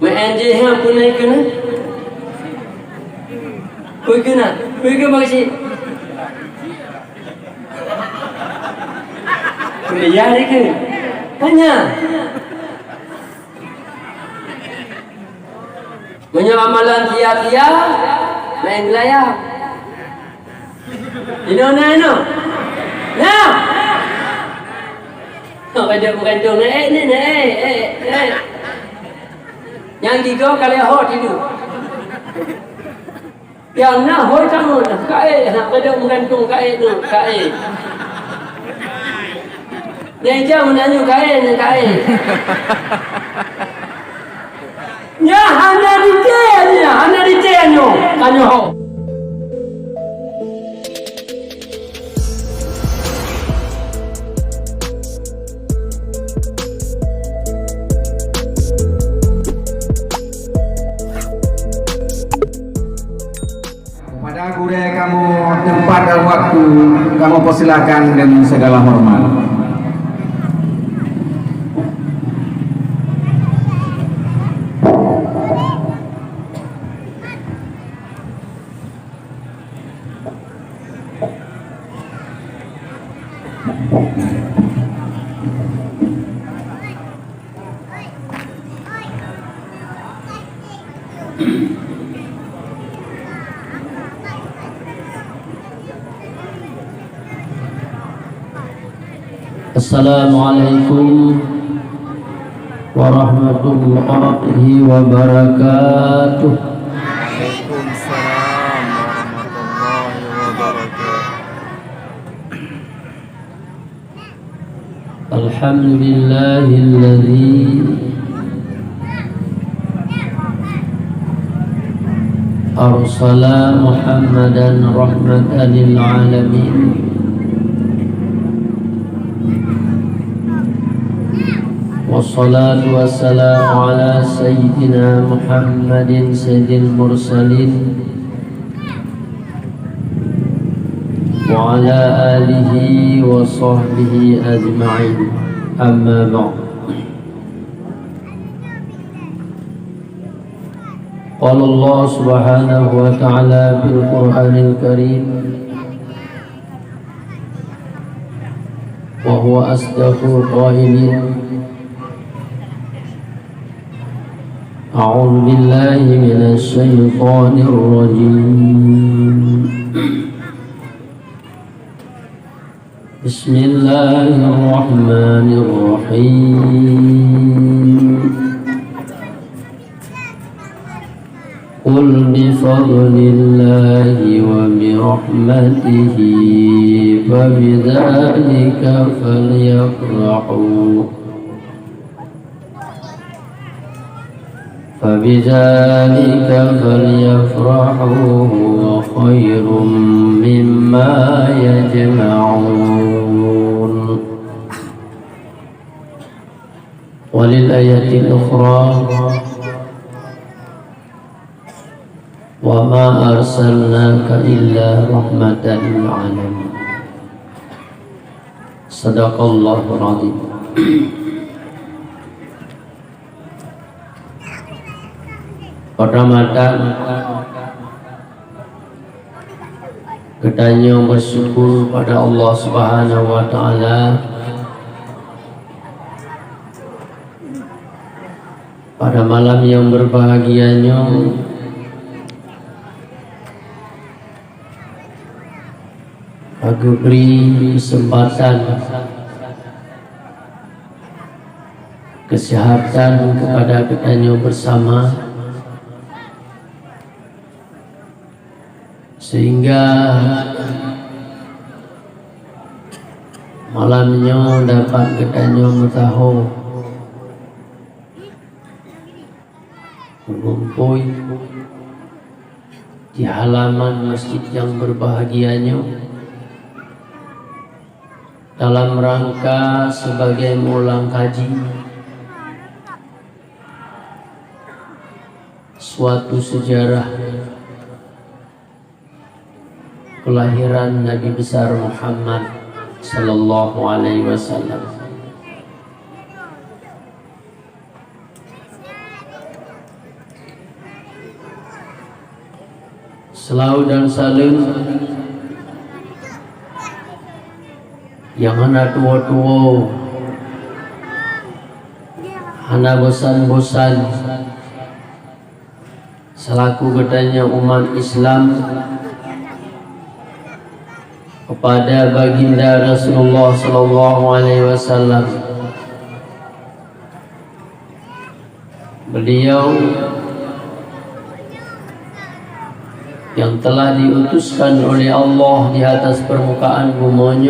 Menje hang punai kena. Koi kena. Koi ke bagi. Kuliah ni ke? Tanya. Punya amalan tiap-tiap main layar. Ino. Nah. Bukan tu. Yang tiga kali hot itu. Yang nak hot kamu nak kai nak pada menggantung kai tu kai. Dia jauh menanyu kai. Ya hana dicenya kanyo ho. Pada budaya kamu tempat dan waktu kamu persilakan dengan segala hormat. Assalamualaikum warahmatullahi wabarakatuh. Waalaikumsalam warahmatullahi wabarakatuh. Alhamdulillahilladzi arsala Muhammadan rahmatan lil alamin. Wassalatu wassalamu ala sayyidina Muhammadin sayyidil mursalin wa ala alihi wa sahbihi ajma'in. Amma ba'd. Qala Allah subhanahu wa ta'ala bil Qur'anil Karim wa huwa asdaqul qailin. أعوذ بالله من الشيطان الرجيم. بسم الله الرحمن الرحيم. قل بفضل الله وبرحمته فبذلك فليفرحوا هو خير مما يجمعون. وللآية الأخرى وما أرسلناك إلا رحمة للعالمين. صدق الله العظيم. Pertama-tama kita bersyukur pada Allah Subhanahu wa taala pada malam yang berbahagianya aku beri kesempatan kesehatan kepada kita bersama, sehingga malamnya dapat kita tahu mengumpul di halaman masjid yang berbahagianya dalam rangka sebagai mulang kaji suatu sejarah kelahiran Nabi besar Muhammad sallallahu alaihi wasallam. Selalu dan saling yang hana tua-tua, hana bosan-bosan, selaku katanya umat Islam kepada baginda Rasulullah sallallahu alaihi wasallam. Beliau yang telah diutuskan oleh Allah di atas permukaan bumi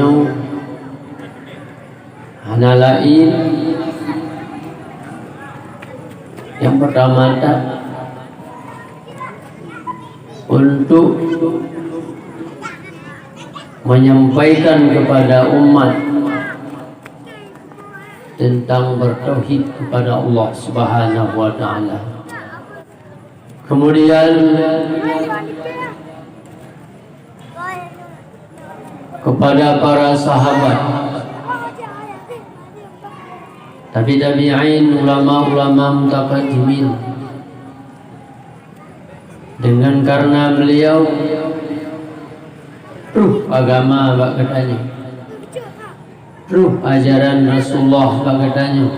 hanya lain yang pertama untuk menyampaikan kepada umat tentang bertauhid kepada Allah Subhanahu wa taala. Kemudian kepada para sahabat, tabi'in, ulama-ulama mutaqaddimin, dengan karena beliau ruh agama bak katanya, ruh ajaran Rasulullah bak katanya,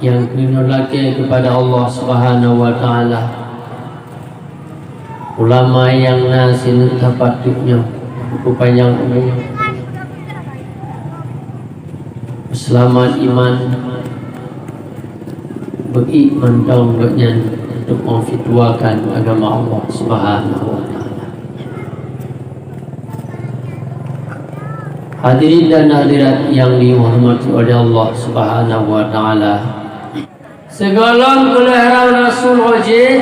yang dinolake kepada Allah Subhanahu wa taala. Ulama yang nasin tapatnya buku panjang umum selamat iman bagi mentang bernya untuk memfitwakan agama Allah Subhanahu wa taala. Hadirin dan hadirat yang dihormati oleh Allah Subhanahu wa taala, segala kelahiran Rasul wajib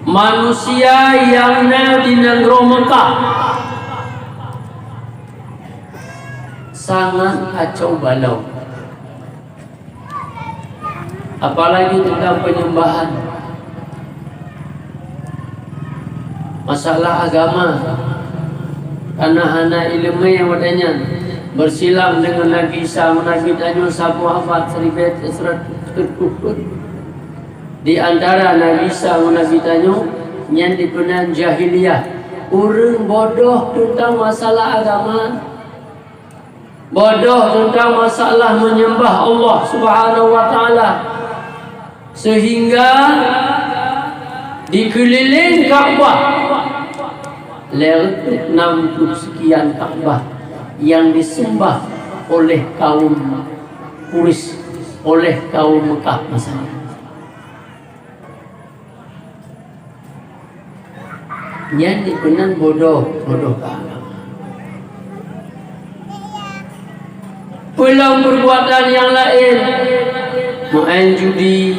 manusia yang di negeri Mekah sangat kacau balau, apalagi tentang penyembahan, masalah agama. Karena anak ilmu yang wadanya bersilam dengan Nabi Isa, Nabi tanya sabu hafat seribet esrat terkukut. Di antara Nabi Isa, Nabi tanya yang dipenan jahiliyah, orang bodoh tentang masalah agama, bodoh tentang masalah menyembah Allah Subhanahu wa taala, sehingga dikeliling Ka'bah lewat 60 sekian Ka'bah yang disembah oleh kaum Quraisy, oleh kaum Mekah misalnya. Yang dikenal bodoh ke agama. Pulang perbuatan yang lain, main judi,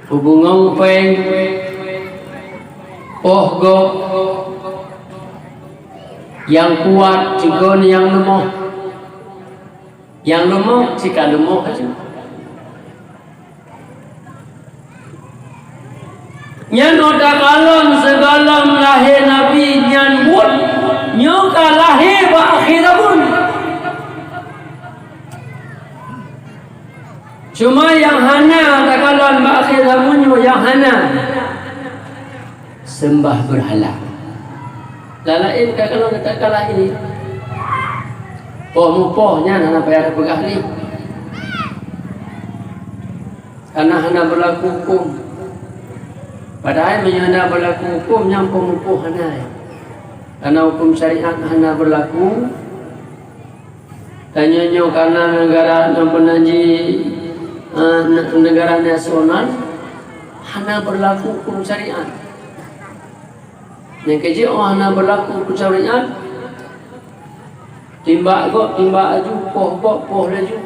hubungan peng, pohgok, yang kuat cikon yang lemah, yang lemah jika lemah aja. Nyan otak alam segala lahir Nabi nyan buat nyoka lahir akhirabun. Cuma yang hana takalan akhirabun yang hana sembah berhala. Lalain kalau tak kalah ini. Mupohnya hana payah pegah ni. Karena hana berlaku hukum. Padahal menyana berlaku hukum nyampung mupoh hana. Karena hukum syariat hana berlaku. Tanya karena negara yang penaji negara nasional hana berlaku hukum syariat. Yang kecil hana berlaku hukum syariat. Timbak aju, poh laju.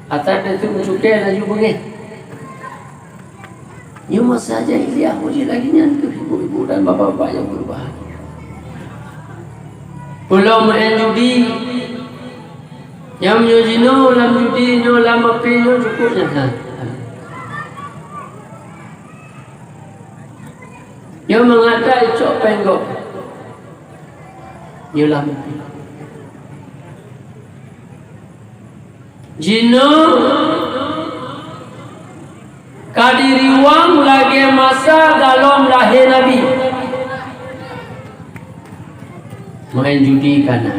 Atas itu cukai laju bengih. Ini masa jahiliyah uji lagi nyan ke ibu-ibu dan bapak-bapak yang berbahagia. Pulau main judi, yang nyojino lam judi nyo lam api nyo cukupnya kan. Yang mengata icok penggok, nyo lam api. Jina kadiriwang lagi masa dalam lahir Nabi main judi kana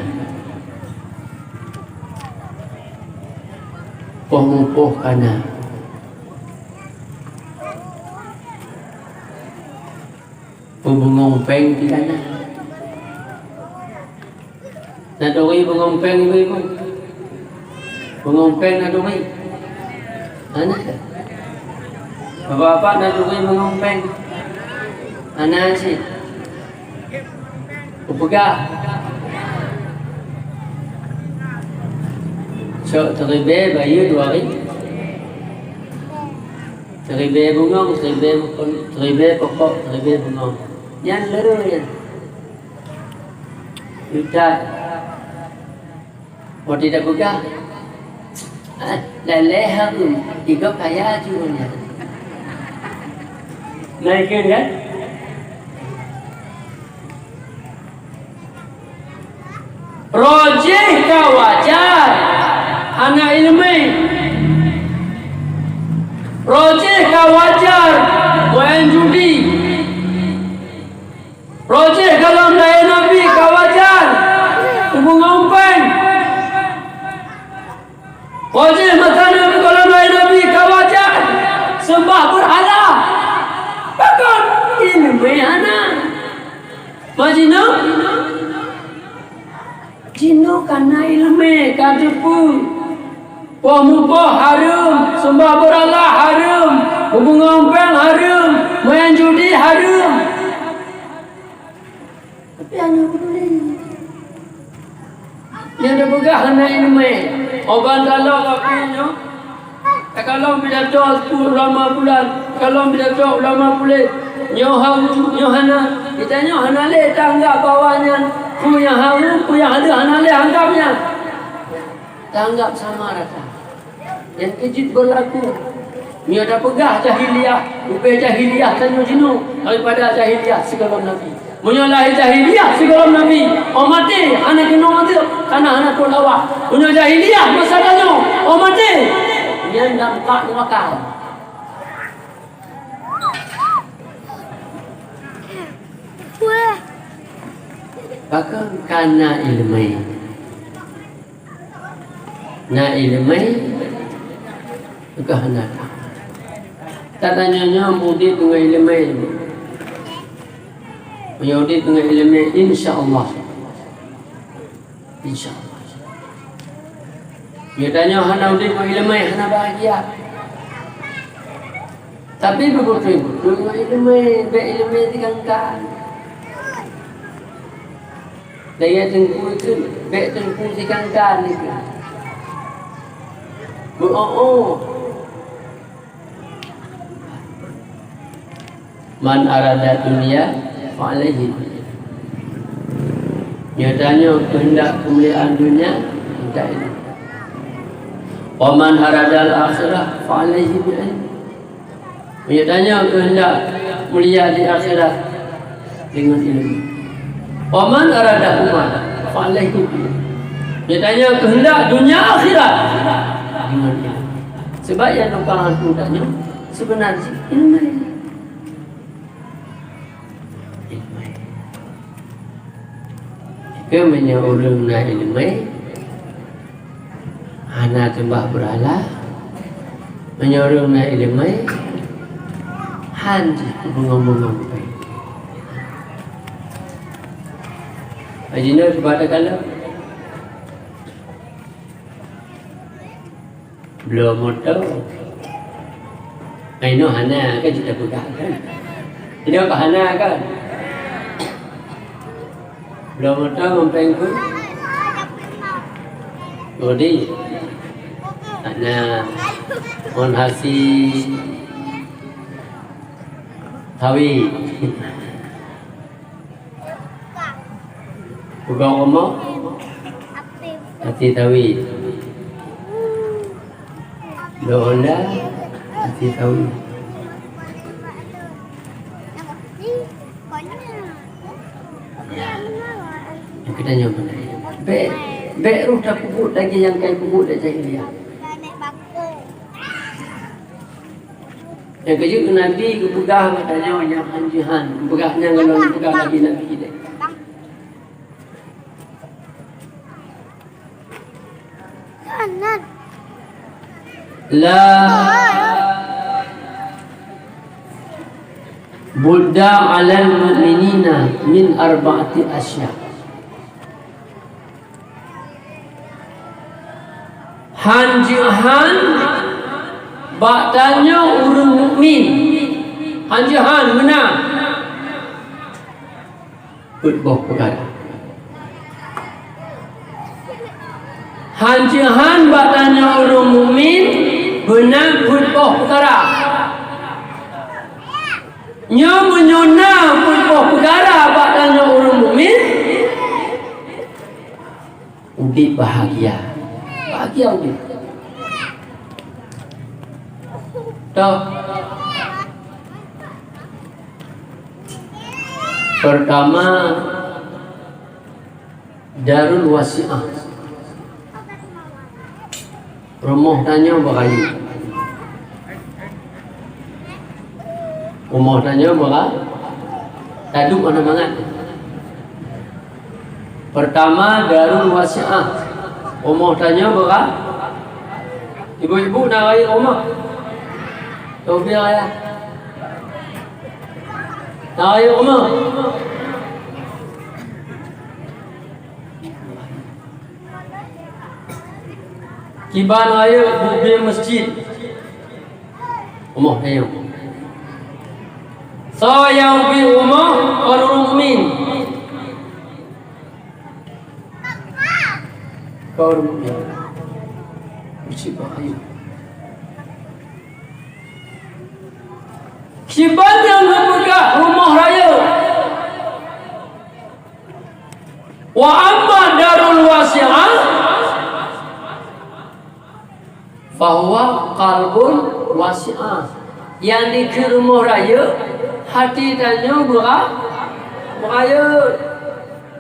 poh kana pengompeng di kana nadoi pengompeng ibu pengompeng nadoi anak bapak nak dukui mengompeng anak sih upega so teribe bayu dua hari teribe bungong teribe pokok teribe bungong yang leru ya udah mau tidak buka lelehan tiga kaya juga naikin kan? Rojih ka wajar anak ilmi rojih ka wajar main judi rojih kalau lahir Nabi ka wajar mengompeng rojih mata Nabi kalau lahir Nabi ka wajar sembah berhala. Bakal ilmu anak majino jino karena ilmu kadepu pemupo harum sembah berhala harum mengompeng harum main judi harum tapi anak peduli yang ada begah anak ilmu obat kalau kakinya kalau bila tos ulama bulan kalau bila tos ulama bulan nyohana kita nyohana le tangga bawahnya ku yang ada hana le anggapnya tanggap sama rata yang kejut berlaku ni ada pegah jahiliyah upaya jahiliyah tanyo jinu daripada jahiliyah sebelum Nabi menyalahi jahiliyah sebelum Nabi mati anak kena mati karena anak tu lawa punya jahiliyah masa tanyo mati yang nampak wakal bahkan karena ilmu na ilmu kehendak tak tanya murid dengan ilmu murid dengan ilmu insyaallah dia tanya hana murid dengan ilmu hana bahagia tapi betul-betul dengan ilmu digangkan daya tengku itu baik tengku digangkan itu man arada dunia fa'alaihi nyatanya kehendak kemuliaan dunia minta ini wa man arada al-akhirah fa'alaihi bi'ilmi nyatanya kehendak mulia di akhirat dengan ilmu wa man arada umat fa'alaihi bi'ilmi nyatanya kehendak dunia akhirat dengan ilmu sebab yang numpang aku tanya sebenarnya ilmu kemanya ulun na ilmu hana tembah berhala menyuruh na ilmu hanji ngomong-ngomong ajina kepada kalau belum tahu aino hana kan kita buka kan tidak ke hana kan belum tahu ngompengku jadi ana on hasi tawi buka ngomong hati tawi Lola hati tawi kita nyoba be ruh tak kubur lagi yang kain kubur dah jahiliyah Yang kedua Nabi kepegah katanya yang hanjihan. Pegahnya kalau pegah lagi Nabi kita. La budda 'alal mu'minina min arba'ati asya. Hanjihan baktanya orang mukmin. Hanjihan menang. Berboh perkara. Hanjihan baktanya orang mukmin benar berboh perkara. Nya menyona berboh perkara baktanya orang mukmin. Udik bahagia. Bahagia udik. Tahu? Pertama Darul Wasi'ah. Rumah tanya berkayu. Rumah tanya berkayu. Taduk mana banget. Pertama Darul Wasi'ah. Rumah tanya berkayu. Ibu-ibu nak raya rumah. Tahu biar ya. Nak raya rumah. Kiban raya bubi masjid. Rumah tanya. So yang bi rumah orang mukmin. Kau orang mukmin. Masjid bahaya. Kiban yang membuka rumah raya. Wa amma darul wasi'ah fahuwa qalbun wasi'ah. Yang di ke rumah raya hati tanya beraya.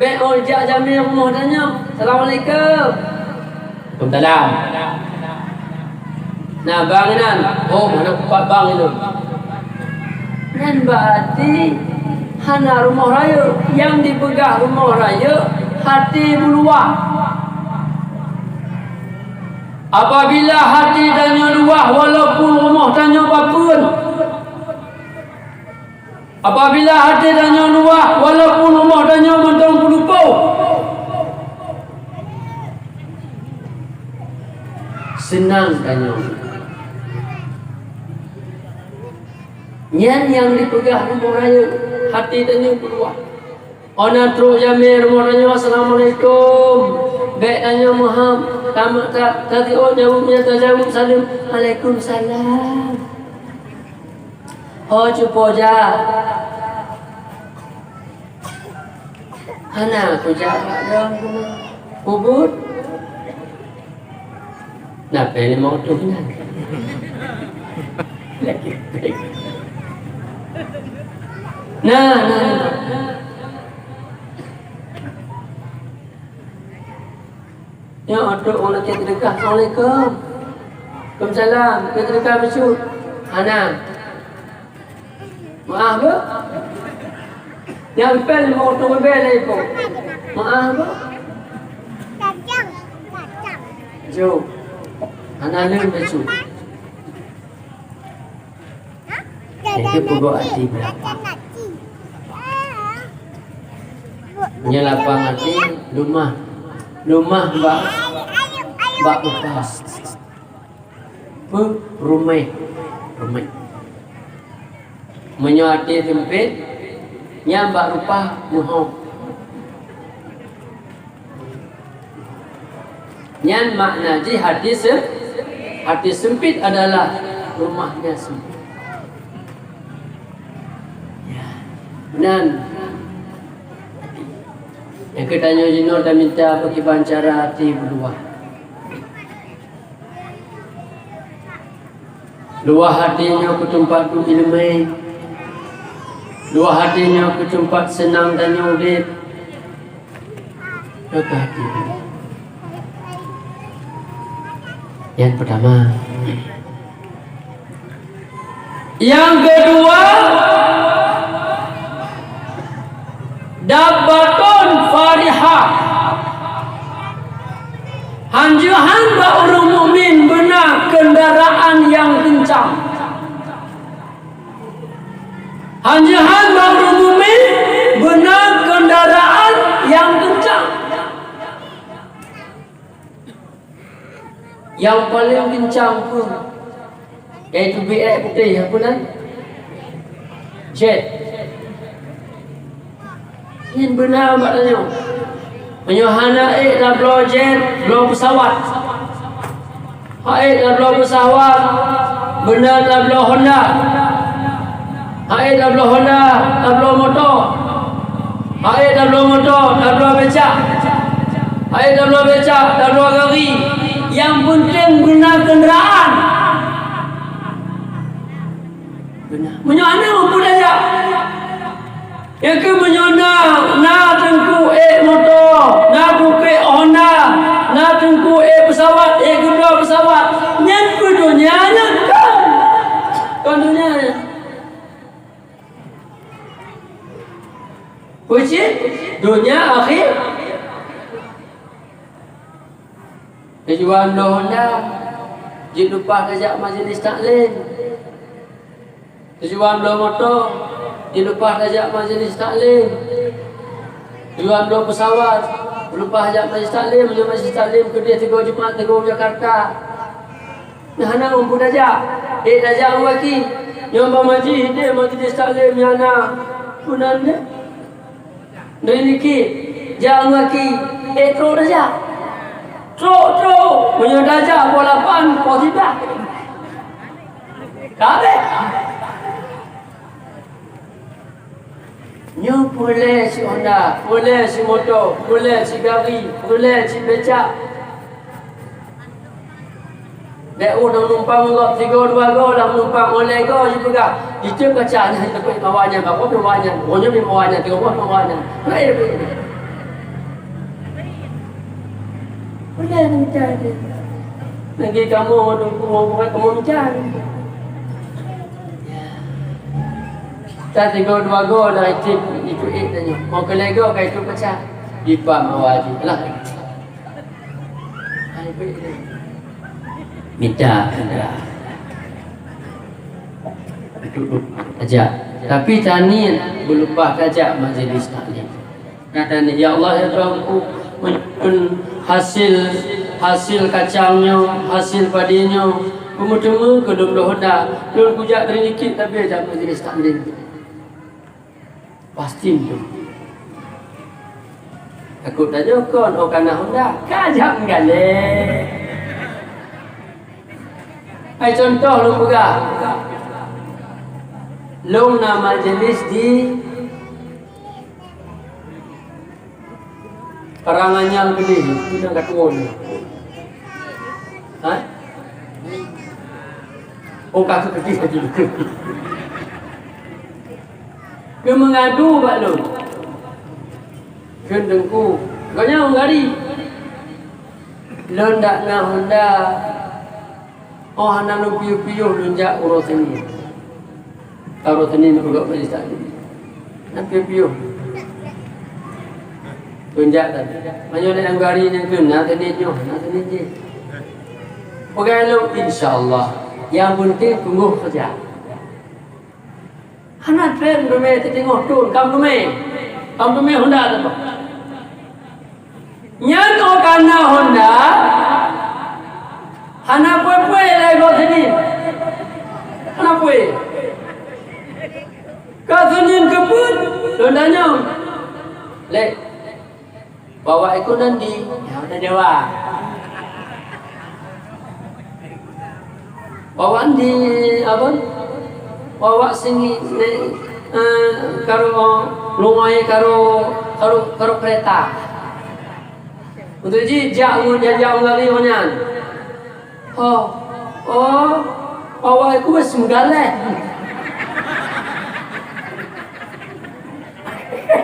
Baik ojak jamin rumah tanya. Assalamualaikum. Waalaikumsalam. Nah bangunan. Oh mana kuat bang itu. Dan berarti hana rumah raya yang dipegang rumah raya hati meluah. Apabila hati tanya luah walaupun rumah tanya apapun. Apabila hati tanya luah walaupun rumah tanya mentang pelupau. Senang tanya. Yang dipegang rumah raya hati tanya keluar. Ona terus jamin rumah tanya assalamualaikum. Baik tanya Muhammad. Tamak tak tadi jawabnya terjawab salim. Waalaikumsalam. Oh cupo ja. Hana aku jaga dong. Ubud. Nah, ini mau tuh kan. Lagi baik. Nah. Ya, ada orang yang terdekat. Assalamualaikum. Waalaikumsalam. Yang terdekat bersyuk. Hana. Maaf ke? Yang pel mau tunggu bel itu. Maaf ke? Jom. Hana lem bersyuk. Itu pukul hati berapa? Punya lapang hati rumah mbak bekas rumah menyuati sempit nya mbak rupa muhom nyan makna ji hati sempit adalah rumahnya sempit. Dan yang ketanya Jinur dan minta bagi pancara hati berdua. Luah hatinya ke tempat ku ilmu. Luah hatinya ke tempat senang dan nyudip. Jaga hati. Yang pertama, Yang kedua, dabbatun farihah. Hanjuhan orang mukmin benar kendaraan yang kencang. Hanjuhan orang mukmin benar kendaraan yang kencang. Yang paling kencang pun iaitu BX putih apa nan? Jet. Ini benar maknanya. Menyuhana dah blow jet, blow pesawat. Haid dah blow pesawat, benar dah blow Honda. Haid dah blow Honda, dah blow motor. Haid dah blow motor, dah blow becak. Haid dah blow becak, dah blow gari. Yang penting benar kenderaan. Benar. Menyuhana apa daya? Yang ke menyona na tengku motor, na buke Honda, na tengku pesawat, kedua pesawat. Nyan dunia kan dunia. Puji dunia akhir. Tujuan Honda jid lupa kajak majlis taklim. Tujuan motor dilupa ajak majlis taklim. Tujuan dua pesawat lupa ajak majlis taklim, majlis taklim ke dia Teguh Jumaat Teguh Jakarta. Nah ana umpun ajak. Ajak waki. Nyomba majlis dia majlis taklim yana. Punan dia. Niliki jang waki. Tro aja. Tro. Punya dajak bola pan positif. Kabe. Nyo boleh si Honda, boleh si motor, boleh si gari, boleh si becak. Dek nak numpang ngok 3-2 go lah numpang oleh go je pegang. Itu kacanya itu pun bawanya, bawa bawanya. Pokoknya ni bawanya, 3 bawanya. Baik begini. Boleh mencari. Lagi kamu kamu mencari. Tak 3-2 go dah itu tanya. Mau ke lego ke itu pecah. Dipa mawaji. Lah. Hai baik. Minta duduk aja. Tapi tani berlupa ajak majlis taklim. Kata ni ya Allah ya Tuhanku, hasil kacangnya, hasil padinya, Pemutemu kedua Honda. Dulu kujak rezeki tapi ajak majlis taklim. Pasti tu. Aku tanya kon kana Honda, kajak gale. Ai contoh lu pegang. Lu nama majlis di Karanganyar gede, sudah kat won. Ha? Oh kasus kecil saja. Dia mengadu pak lu. Kendengku, banyak ngari. Lu ndak nak Honda. Oh hana lu piu-piu lunjak urus ini. Urus ini juga majlis taklim. Nak piu-piu. Tunjuk tadi. Banyak yang gari yang kena tadi nyoh, tadi je. Pakai lu insya-Allah. Yang penting tunggu saja. Hana train rumah tengok turun kamu rumah Honda tu. Nyano kana Honda. Hana pue lagi sini. Hana pue. Kau senin kebun, Hondanya. Lek. Bawa ikut nanti, ya udah dewa. Bawa di apa? Bawa sini karo lumai karo kereta. Untuk ji jauh ngali onyan. Bawa ikut semgale.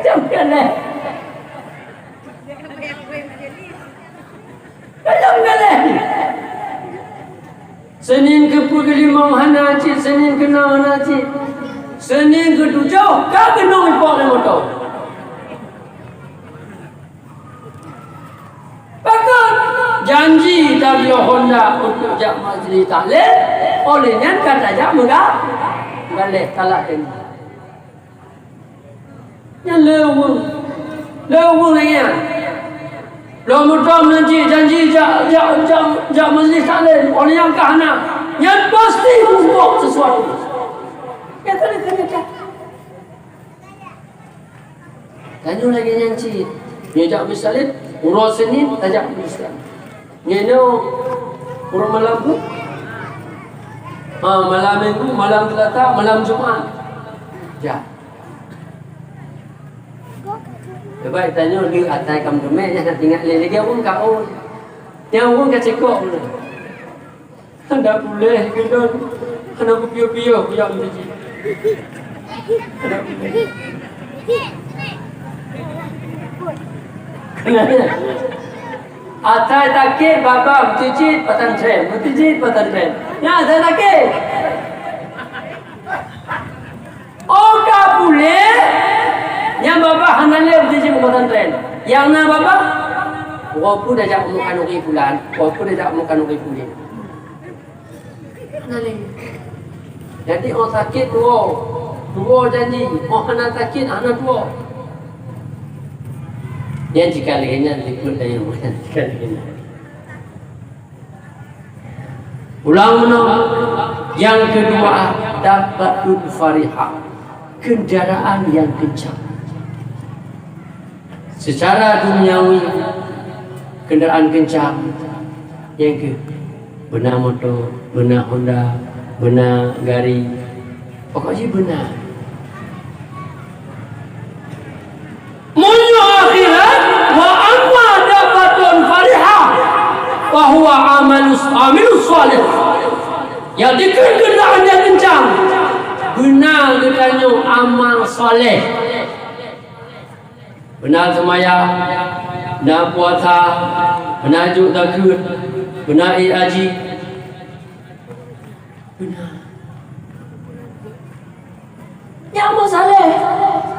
Semgale. Kalau enggak Senin ke-5 hana cik, Senin ke-6 hana cik. Senin ke-7 kau kena impor dan motor. Bahkan janji tabligh Honda untuk jak majlis taklim, olehnya kata jak megah balik talak ini. Yang lewung lagi. Lo mutam nanti janji jak majlis taklim, olehnya kahana. Yang pasti buat sesuatu. Ya kena. Tanya lagi nyanci. Ngejak misalin, urut Senin, tajak Islam. Ngeno, urut malam tu. Malam Minggu, malam Selasa, malam Jumaat. Ya. Baik tanya lagi atas kamu kemek nak tinggal lagi orang kau. Yang orang kat cekok pula. Tak boleh kita kena piu-piu yang biji. Atai takik baba bertijit patan tren. Ya atai takik. Oh tak boleh. Yang baba hanale bertijit patan tren. Yang na baba walaupun dah jak mukan uri bulan, walaupun dah jak mukan uri bulan. Jadi orang sakit dua janji. Orang nak sakit anak dua. Yang jika lainnya ikut dari yang jika lainnya. Ulang menang. Yang kedua dapatul farihah, kendaraan yang kencang. Secara duniawi kendaraan kencang. Yang ke benar motor, benar Honda, benar gari, pokoknya benar. Munyo akhirat wa amma dafatun farihah wa huwa amilus salih. Ya kendaraan yang kencang. Benar katanya amal soleh. Benar sembahyang, benar puasa, benar juk zakat, benar haji. Benar. Ya amal saleh.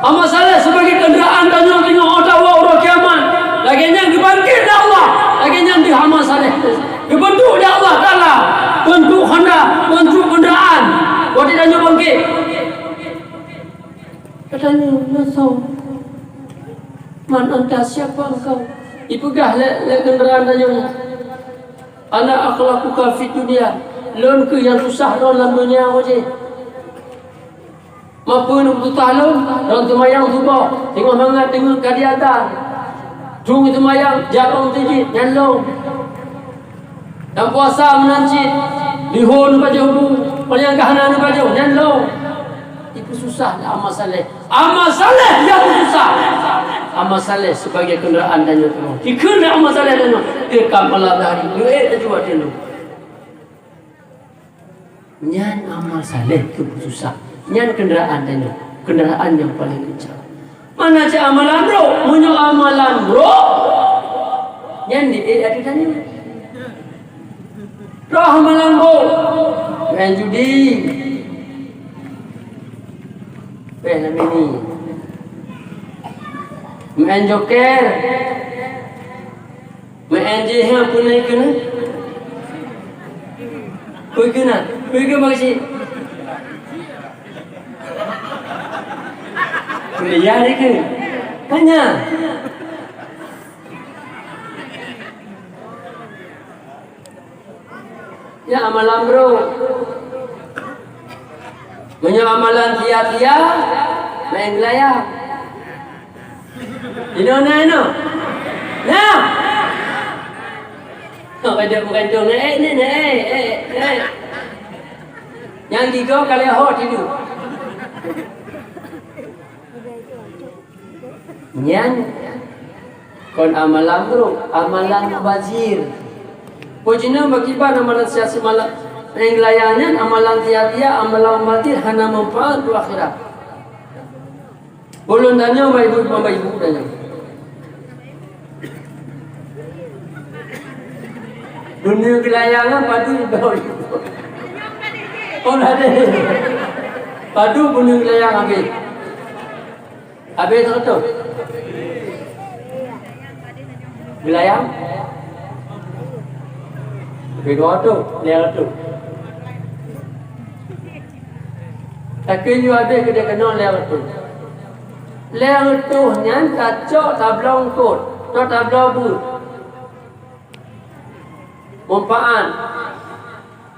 Amal saleh sebagai kenderaan dan yang tengok orang kiamat. Laginya dibangkit dah Allah. Laginya di amal saleh. Dibentuk dah Allah Ta'ala. Bentuk Honda, bentuk kenderaan. Waktu tanya bangkit. Katanya, Nasau. Man anta siapa engkau? Ipegah le kenderaan tanya. Ana akhlaquka fi dunia. Lon ke yang susah dalam dunia wajib. Mampu nak bertahan dalam semayang subuh. Tengok hangat, tengok kadiatan. Jung semayang, jatuh tijit, nyalong. Dan puasa menancit. Lihun baca hubu. Penyang kahanan baca, nyalong. Itu susah lah amal saleh. Amal saleh yang susah. Amal saleh sebagai kenderaan dan nyatong. Dikena amal saleh dan nyatong. Dekam Allah dari. Duit aja buat dia. Nyan amal saleh itu susah. Nyan kenderaan dan kenderaan yang paling kencang. Mana cak amalan bro? Munyo amalan bro. Nyan di ada tanya. Bro amalan bro. Main judi. Main apa ni? Main joker. Main jihad pun naik kena. Kau kena? Kau kena makasih. Kuliah dia ke? Tanya. Ya amalan bro. Punya amalan tia-tia main gelayar. Ino. Nah. Kadang-kadang Yang tiga kali hot tidur. Nyan kon amalan bro, amalan bazir. Pojina bakiban amalan siasi malam yang layannya amalan tia-tia, amalan bazir hana manfaat di akhirat. Bolon tanya ibu tanya. Dunia kelayangan padu bau. Oh ada. Padu bunuh layang habis. Habis tu. Layang. Bego tu, layang tu. Tapi you ada kena kena layang tu. Layang tu nyan kacau tablong kot, tu tablong bu. Mumpaan.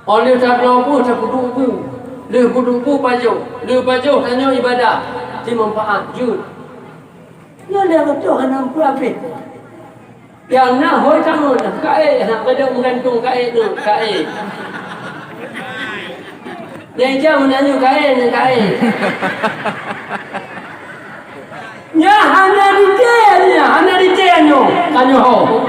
Oleh tablong bu tak kudu bu. Lu kudu bu baju. Lu baju hanya ibadah. Di mumpaan jud. Ya layang tu hanam pulapit. Yang nak hoi kamu kae nak kada menggantung kae tu kae. Yang jauh menanyu kae ni kae. Ya hana dite nyo kanyo ho.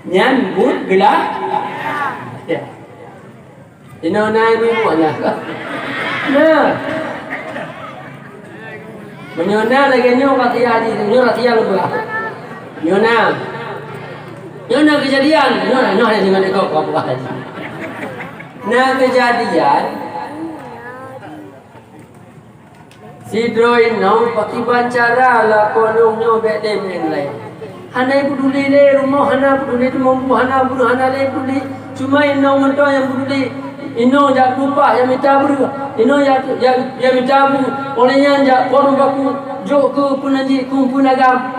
Nyan but bila. Ya. Ino nai mi buatnya. Nah. Menyona lagi nyo katia di nyo katia lu lah. Nyona kejadian, nyona dengan kau buat lagi. Nah kejadian si droin nau pakai bancara lah konong nyo bedem yang lain. Hana peduli le rumah hana peduli tu mampu hana buru hana le peduli. Cuma ino mentau yang peduli. Ino jak lupa yang minta buru. Ino yang minta buru. Olehnya jak kono baku jok ke punaji kumpul agam.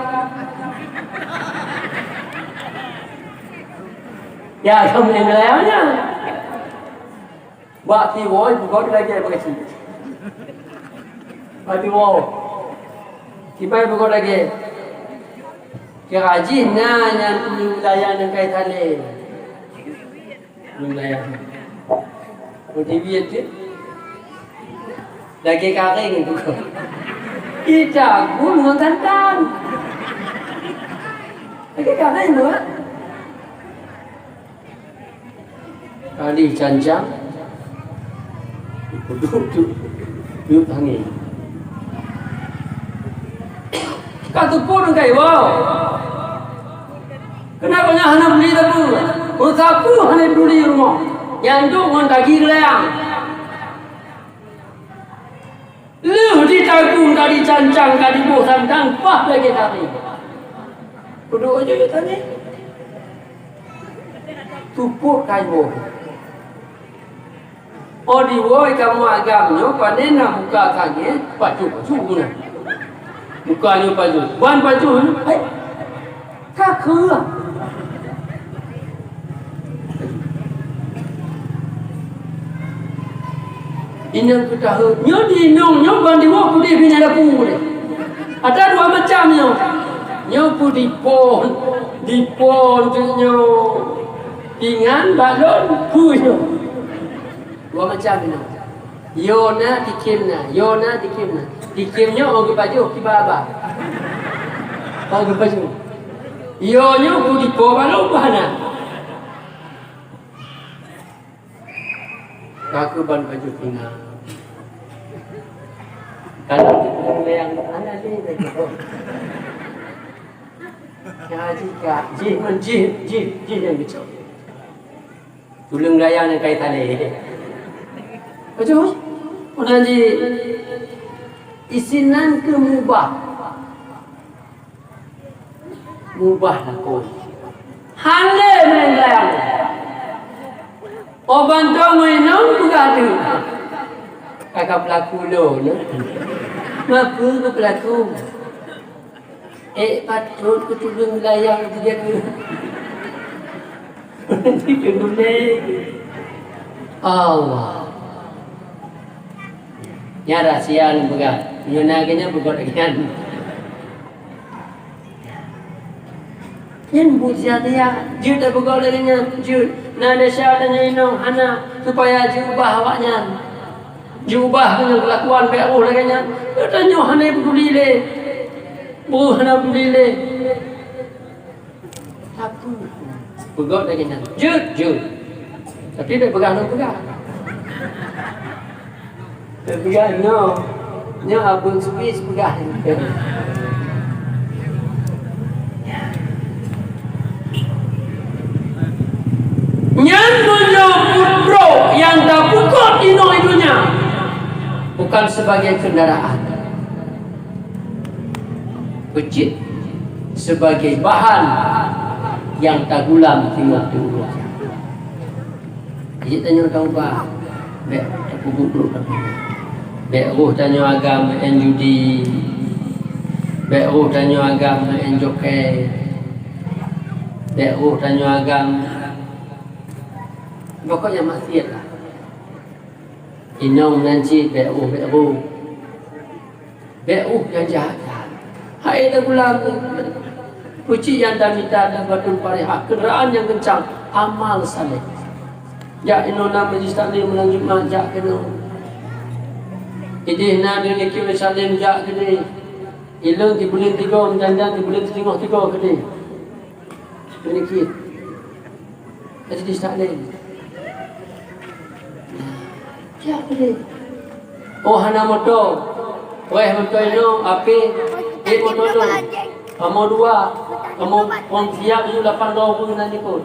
Ya kamu yang melayangnya. Buat tiwoi bukan lagi pakai sini. Buat tiwoi. Tiba bukan lagi. Kerajin yang wilayah yang kaitan le. Wilayah. Motivasi tu. Lagi kering tu. Kita gunung tantang. Lagi kering tu. Kali cancang. Duduk angin. Kata pun kai wow. Kenapa nya hana beli tu? Usahaku hana beli rumah. Yang tu orang daging layang. Lu di tagung kali cancang kali buh santang pah lagi tadi. Duduk aja tadi. Tupuk kayu. Oh di woi kamu agamnya panena buka kaget baju guna. Bukanya baju. Ban baju. Kaku. Inang kita nyo di nong nyo ban di woi putih bina lapu ni. Ada dua macam nyo. Nyo putih pon tu nyo. Ingan balon puyo. Dua macam ni. Yona dikimna. Dikimnya orang baju kibaba. Orang baju. Yonya budi po balon bahana. Kaku ban baju tinggal. Kalau kita yang mana ni? Ya jin yang kecil. Tulung layang yang kaitan ni. Betul? Unaji isinan ke mubah lah kau. Hande mengelayang. Oban tu menang beradu. Kakak pelaku lo, no? Ngaku ke pelaku? Patut ke tulung layang dia ke? Nanti kedua Allah. Nya rahsia lu begat. Nyonagenya begot agian. Yang buat dia juta begot dengan jut. Nada syaratnya ino hana supaya jubah awaknya. Jubah dengan kelakuan baik Allah lagi nya. Katanya hana peduli le. Hana peduli le. Aku begot lagi nya. Jut. Tapi dia pegang. Pegang nyo abang Swiss pegang. punya putro yang dah pukul ino idunya bukan sebagai kendaraan, kecil sebagai bahan yang tak gulam tinggal dulu. Jadi tanya kau apa? Bek aku guguk aku. Bek roh tanya agama en judi. Bek roh tanya agama en joket. Bek roh tanya agama. Pokoknya maksiat lah. Inong nanti bek roh yang jahat. Hai dah gulam. Puji yang dah minta dan batun pariha, kenderaan yang kencang, amal saleh. Ya inona majlis taklim bulan Jumaat jak kena. Idih na dia lekir salim jak kena. Ilang di bulan 3 menjandan di bulan 3 kena. Kena kit. Majlis taklim. Jak kena. Oh hana motor. Weh motor ino api. Motor tu. Kamu 2, kamu orang siap tu 8 orang pun nanti pun.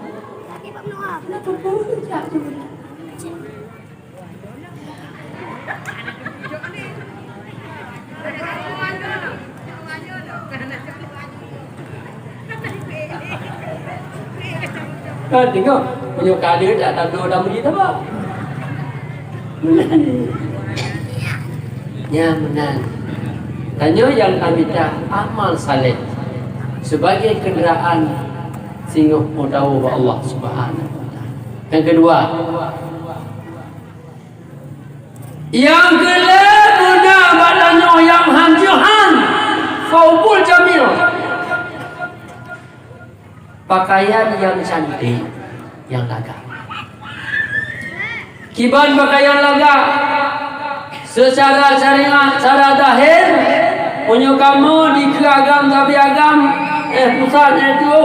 Kan tengok punya kader tak tahu dah beli apa. Ya menang. Tanya yang kami dah amal saleh sebagai kenderaan sehingga mau tahu bahawa Allah Subhanahu wa taala. Yang kedua, guna badannya yang hanjuhan faubul jamil, pakaian yang cantik yang lagak. Kiban pakaian lagak secara syariat, secara zahir punya kamu di keragam tapi agam pusat itu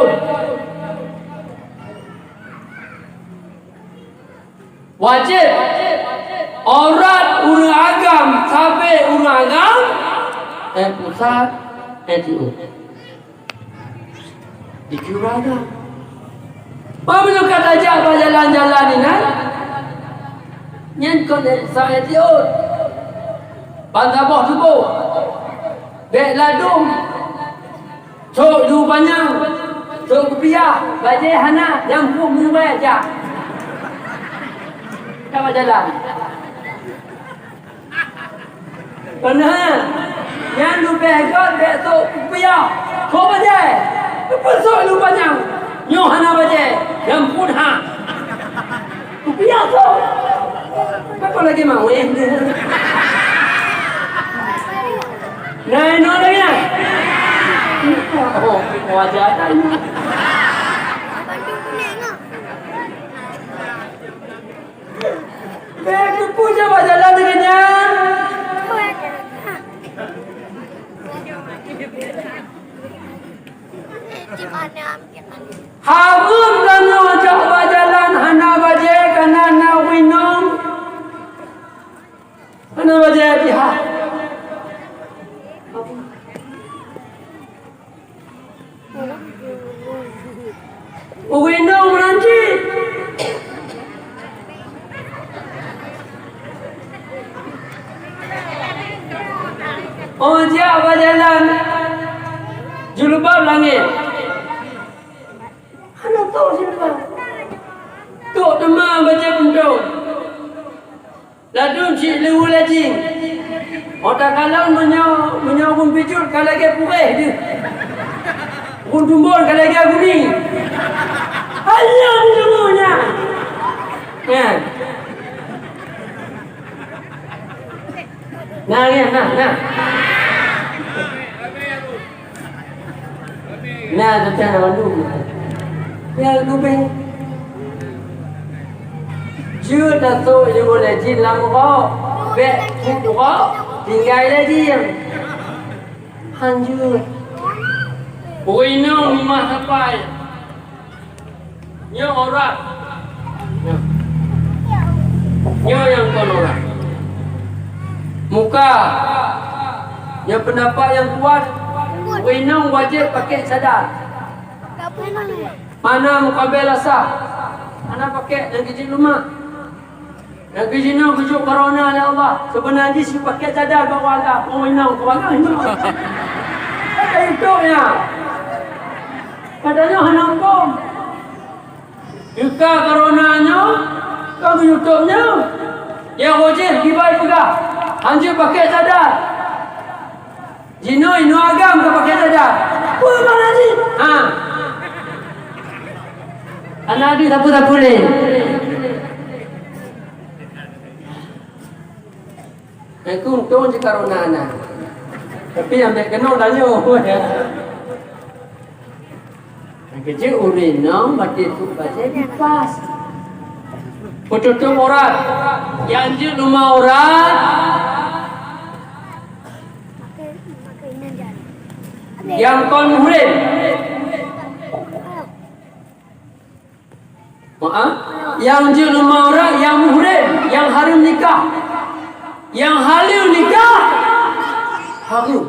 wajib orang urang agam sampai urang agam pusat itu di keragam. Apa punya kata ajak jalan-jalan ini nyen kon saya itu pantabah tubuh bek ladung cok du panjang cok kepiah bajai hana jampung mubai aja apa jalan kena yang du begot bek cok kepiah cok bajai pesok du panjang nyo hana bajai jampung ha kepiah cok apa lagi mau Nah, no lagi nak. Oh, wajah tanya. Aku punya jalan dengannya. Harum dan wajah jalan hana baje kana na winong. Hana baje pihak. Uwinong nanti dia apa jalan julubab langit mana tahu julubab tok demam baca puntung ladun cik lewu lajing otak kalau menyokong pijul kalau lagi purih dia pun tumbun kalau lagi aguni Allah semuanya ya nah tu cara dulu ya lubeng chưa đã tôi như một là chỉ làm có vẽ cũng có thì ngày đây đi han chưa ôi nó mà sampai nhớ orang nhớ yang kon orang muka yang pendapat yang kuat winong wajib pakai cadar mana mukabelah sah anak pakai dan kecil rumah. Dan kecil kujuk corona ya Allah. Sebenarnya si pakai cadar bawa agak. Oh inau, bawa agak inau. Itu ya. Katanya anak kau. Jika coronanya, kamu YouTube-nya. Ya wajib dibayar pegah. Anjir pakai cadar. Jino inu agam ke pakai cadar. Oh mana ni? Ha. Anak dia tak boleh. Aku untung je corona anak. Tapi ambil kena dah nyo. Kerja urin nom batik tu baca kipas. Tutup orang. Yang je rumah orang. Yang kon muhrim. Maaf. Yang je rumah orang yang muhrim, yang harum nikah. Yang halil nikah. Harum.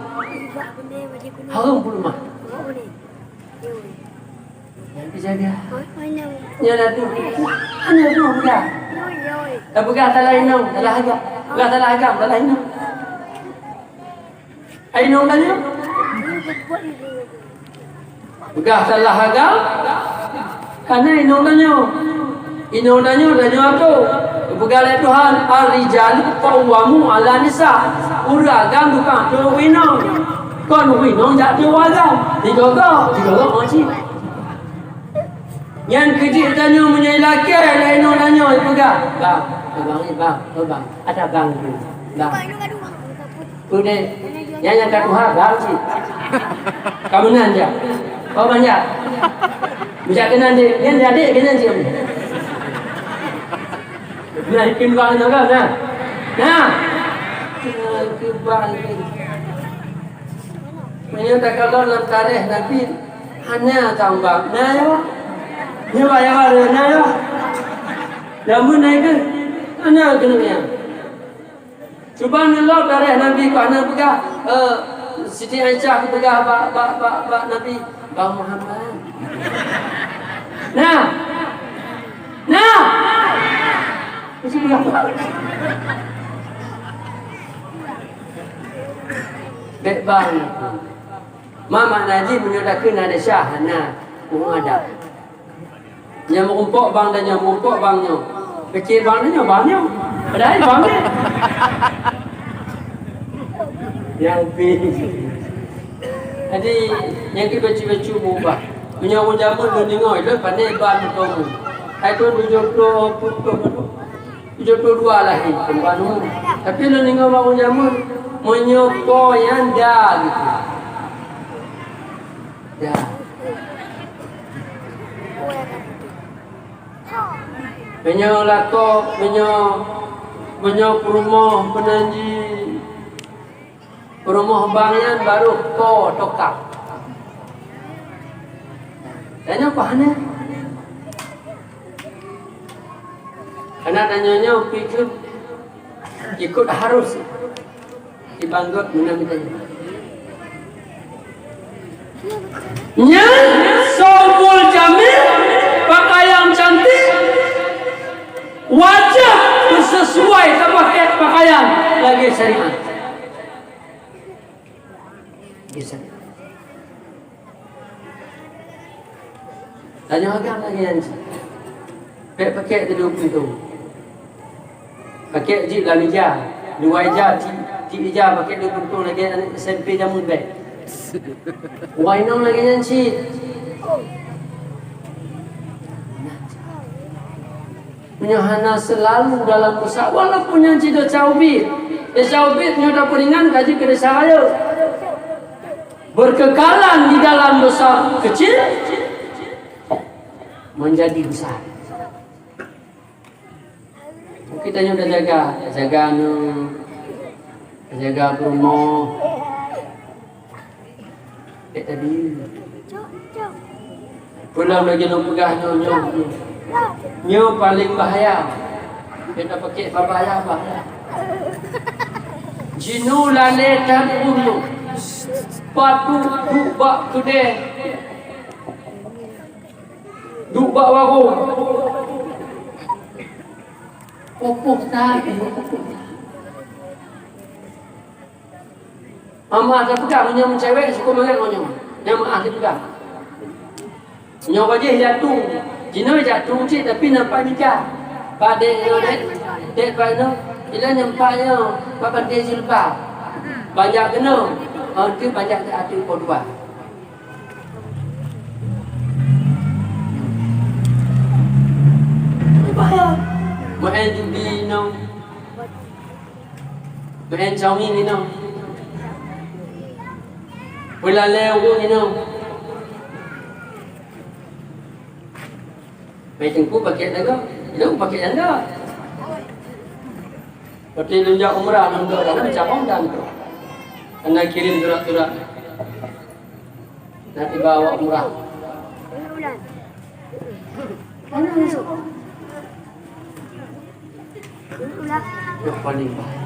Harum pun mah. Jaga. Ya dah tu. Ana tu bukan. Tak bukan tak lain nom, tak lah agak. Bukan tak lah agak, tak lain nom. Ai nom dah ni. Bukan tak lah agak. Karena inom dah nyo. Inom dah nyo apa? Bukan oleh Tuhan, ar-rijal qawwamu 'ala nisa. Uragam bukan tu inom. Kon inom tak tu agam. Digogo macam yang kecil tanya punya lelaki lain orang tanya pegang. Bang ni bang. Ada bang ni. Bang. Udah. Yang kat Tuhan bang si. Kamu nan je. Kau banyak. Bisa kenan dia. Yang adik kenan dia. Nah, ikin bang nak kan? Nah. Ke bang ni. Punya tak kalau dalam tarikh Nabi hanya tambah. Nah ya. Ni bayar na ya. Namun naik ke? Ana kena ya. Subhanallah darah Nabi ko ana pegah Siti Aisyah pegah ba Nabi Bang Muhammad. Nah. Mesti pegah. Bek bang. Mama Naji menyodakkan ada syahana mengadap. Yang mengumpuk bang dan yang mengumpuk bangnya. Kecil bangnya bangnya. Padahal bang dia. Yang bing. Jadi yang kita baca-baca mubah. Menyawa jamun tu dengar itu pandai ban kamu. Itu 72 lagi pembanu. Tapi lu dengar bangun jamun menyoko yang dah gitu. Dah. Menyo lakok, menyo rumah penanji, rumah bangian baru ko tokak. Tanya apa hanya? Karena tanyanya pikir ikut harus dibanggut menamanya. Nya sobul jamil, pakaian cantik. Wajah sesuai pakai pakaian lagi syariat. Bisa. Tanya agak lagi nanti. Pakai tu 20 tu. Pakai jib lah meja. 2 ijab, 3 ijab pakai 20 tu lagi SMP jamun baik. Why not lagi nanti? Punya hana selalu dalam usaha walaupun yang tidak caubit. Caubit punya dapur ringan kaji ke desa raya. Berkekalan di dalam dosa kecil menjadi besar. Kita sudah jaga rumah. Tadi pulang lagi nak pegah nyo paling bahaya. Kita pakai bahaya. Jinu lale tabulu. Patu dubak kude. Dubak warung. Popok tak. Mama ada pegang nyam cewek suka makan nyam. Nyam ada pegang. Nyam wajah jatuh. Jino jatuh cik tapi nampak nikah. Pada dek pada ila nampaknya papan dia jilbab. Banyak kena. Itu banyak hati kedua. Bahaya. Main judi no. Main Xiaomi ni no. Wala leo ni no. Main tengku pakai dah. Lu pakai anda. Seperti lunjak umrah nunggu dalam macam orang tu. Anda kirim surat-surat. Nanti bawa umrah. Mana masuk? Yang paling baik.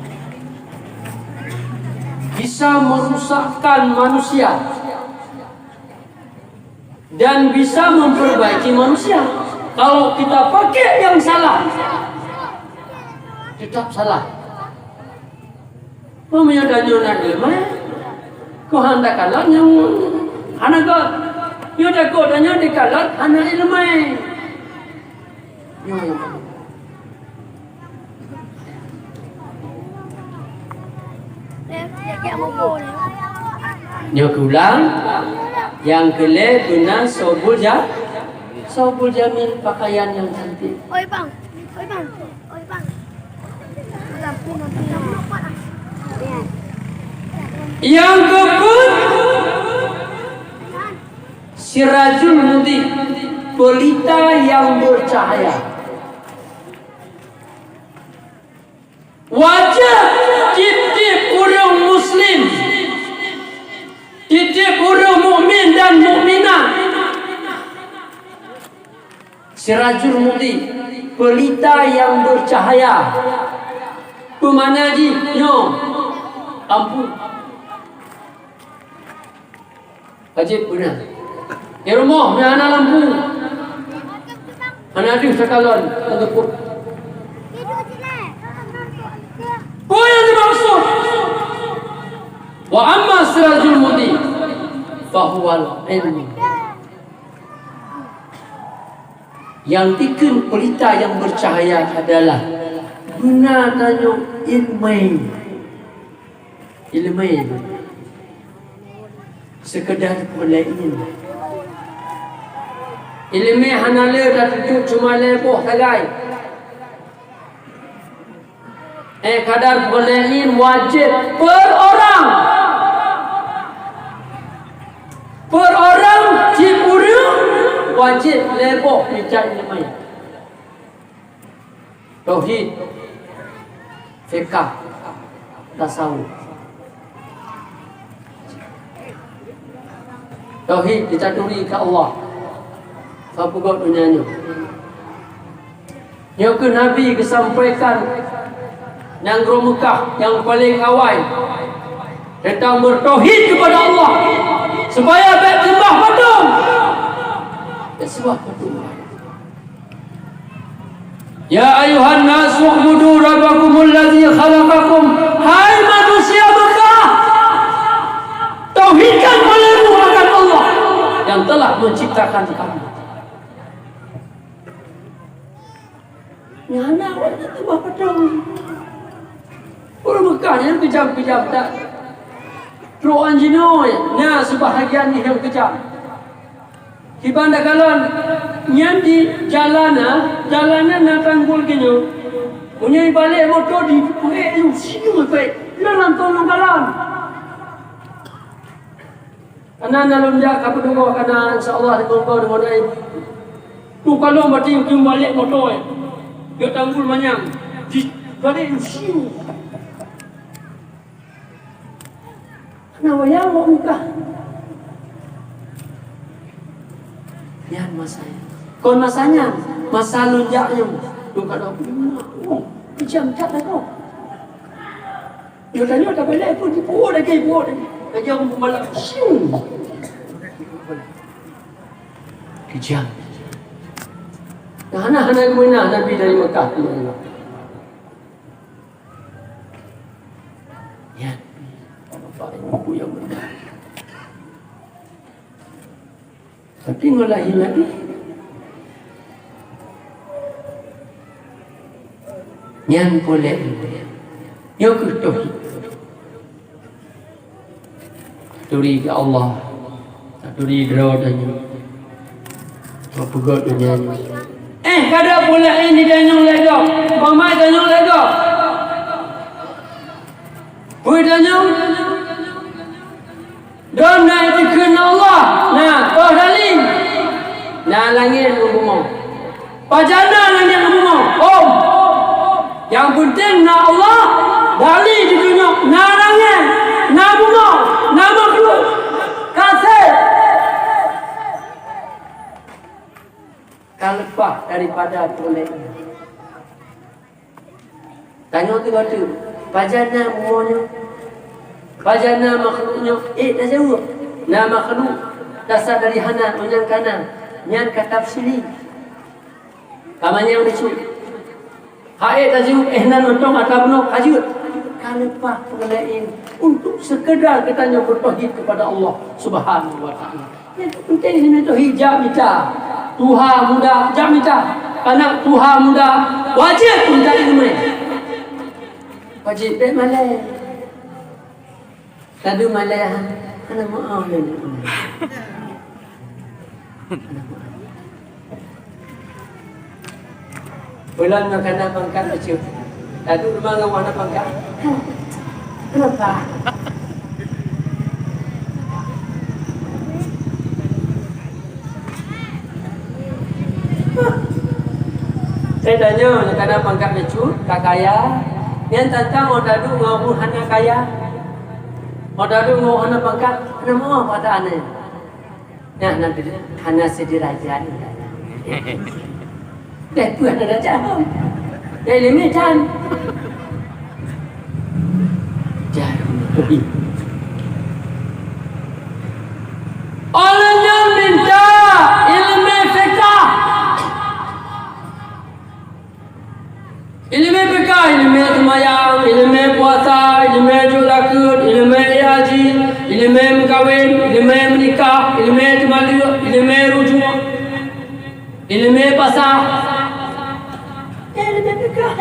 Bisa merusakkan manusia dan bisa memperbaiki manusia. Kalau kita pakai yang salah, tetap salah. Menyadari nak ilmu, kau hendak kalah yang anak kau, you dah kau tanya di kalah anak ilmu. Nyok ulang, yang kelima guna sobul jamil pakaian yang cantik. Oi bang. Yang keempat, sirajul mudi, pelita yang bercahaya. Wajah tiap-tiap orang Muslim, tiap-tiap orang mukmin dan mukminah. Sirajul mudi, pelita yang bercahaya. Kemana ji? Nyo, lampu. Wajib guna. Di rumah, mana ada lampu? Mana ada sekalon untuk kau yang dimaksud. Wa amma sirajul mudi fahuwal ilmu. Yang tiken pelita yang bercahaya adalah guna tanya ilmu sekedar pelain. Ilmu hanale dah tujuh cuma leboh sagai. Kadar pelain wajib per orang cipuru wajib leboh mencari ilmu. Tauhid, fiqh, tasawuf. Tauhid dicaturi ke Allah. Apa kau dunianya? Yang ke Nabi kesampaikan yang Mekah yang paling awal tentang bertauhid kepada Allah supaya baik sembah patung. Sembah patung. Ya ayuhan nasu ubudu rabbakumul ladzi khalaqakum. Hai manusia Mekah, tauhidkan olehmu akan Allah yang telah menciptakan kamu. Nyana wajah sembah patung. Orang Mekah yang kejam-kejam tak. Roan jinoi, nah sebahagian ni yang kejam. Hibanda kalon nyanti jalanan nak tanggul kini. Punya balik motor di punya sini baik. Lalang tolong kalon. Anak dalam jak apa dulu karena insya-Allah dikongkong dengan air. Tu kalau berarti balik motor. Dia tanggul manyang. Balik sini. Nawaya mau muka. Lihat masanya. Kon masanya, masa lunjaknya. Lu kada jam cat dah kau. Yo tanya tak boleh pun dibuat lagi. Lagi aku pembalap. Kejam. Hana kemana Nabi dari Mekah. Tapi ngolah lagi. Yang boleh yang tauhid. Turi ke Allah. Turi deradanya. Apa gak dunia ni? Kada boleh ini danyang lega. Mama danyang lega. Hui danyang. Dan naik dikena Allah. Nah, oh daling. Nah, langit ngomong. Pajana langit ngomong. Om. Yang penting nak Allah. Dali di dunia. Nah langit. Nah bunga. Nah makhluk. Kasih. Lepas daripada boleh. Tanya tu kata, pajana umurnya, pajana makhluknya, dah jauh. Nah makhluk dasar dari hana menyang kanan, yang kata tafsiri. Kamanya yang lucu. Hai dah jauh, nan mentong atau benar hajut. Lepas pengelain untuk sekedar katanya bertauhid kepada Allah Subhanahu Wa Taala. Yang penting ini tauhid jamita. Tuhan muda jamita. Anak Tuhan muda wajib minta ilmu. Wajib dek malai. Tadu malai anak maaf ni. Bulan makanan pangkat kecil. Tadu rumah ngau anak pangkat. Kenapa? Saya tanya, kadang pangkat lecut, tak kaya. Yang tentang orang dadu ngau hana kaya. Orang dadu ngau hana pangkat, hana mau pada ane. Ya, nanti hana sedih raja ni. Dah tu hana raja. Dah lima jam. Jarum. Orangnya minta ilmu fikah. Ilmu fikah, ilmu semayang, ilmu puasa, ilmu julakud, ilmu haji, ilmu kahwin, ilmu menikah, ilmu temaluk, ilmu rujuk, ilmu pasah. Ilmu fikah.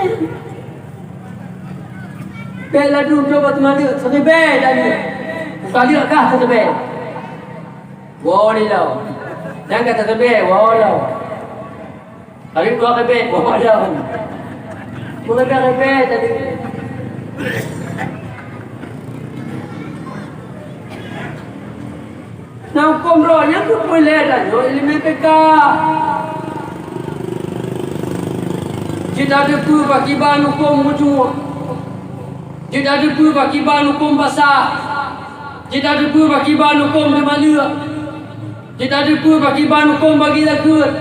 Bela dulu coba temaluk, sebel tadi. Sekali kah sebel? Walilah. Jangan kata sebel, walau. Hari dua kebel, walau. Mulai kebel tadi. Nah, hukum rohnya tu boleh dah. Ilmu fikah. Jika ada tu bagi bahan hukum ujung. Jika ada tu bagi bahan hukum basah. Jika ada tu bagi bahan hukum demaluk. Jika ada tu bagi bahan hukum bagi zakat.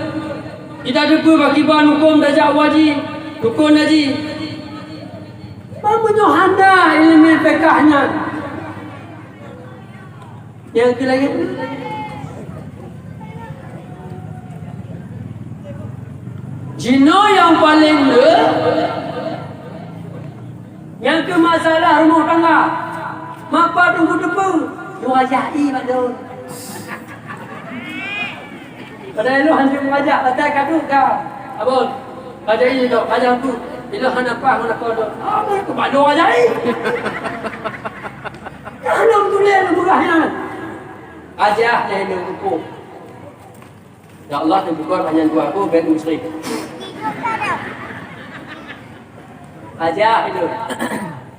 Jika ada tu bagi bahan hukum dajak wajib. Rukun haji. Mampunya handa ilmu fikahnya. Yang ke lagi. Jino yang paling yang ke masalah rumah tangga. Mapa tunggu depu. Wajai padahal. Padahal lu hanya mengajak batai kadu ka. Abang. Pada ini tu, pada aku. Bila hana apa, hana kodoh. Apa kepada wajai? Hana tulis murahnya. Ajah dia hidup hukum. Ya Allah tu bukan hanya dua aku ben musyrik. Ajah hidup.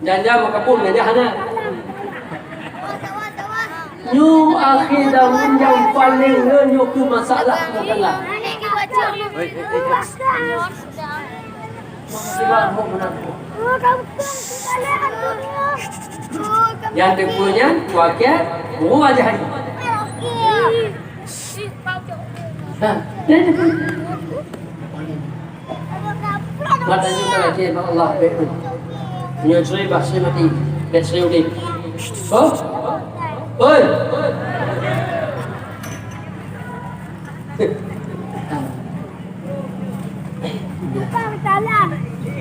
Jangan makapun aja hana. Nyu akhirnya yang paling nyu tu masalah tengah. Yang terpunya wakil mau aja hari. Matanya kalau dia Allah betul. Menyusui bahasa mati, bahasa udik. Oh, oi.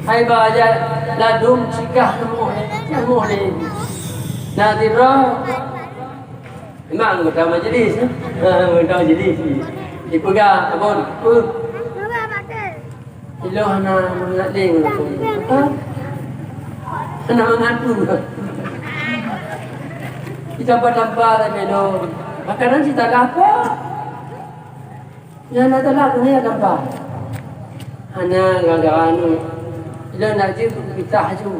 Hai baca ladum cikah nemu ni. Nadira Memang anggota majlis. Anggota majlis. Dipegang abon. Ilo hana mengaling. Hana mengatu. Kita bertampak medo. Makanan kita apa? Yang nak telak ni ada apa? Hana gagaran. Ilo nak je kita haju.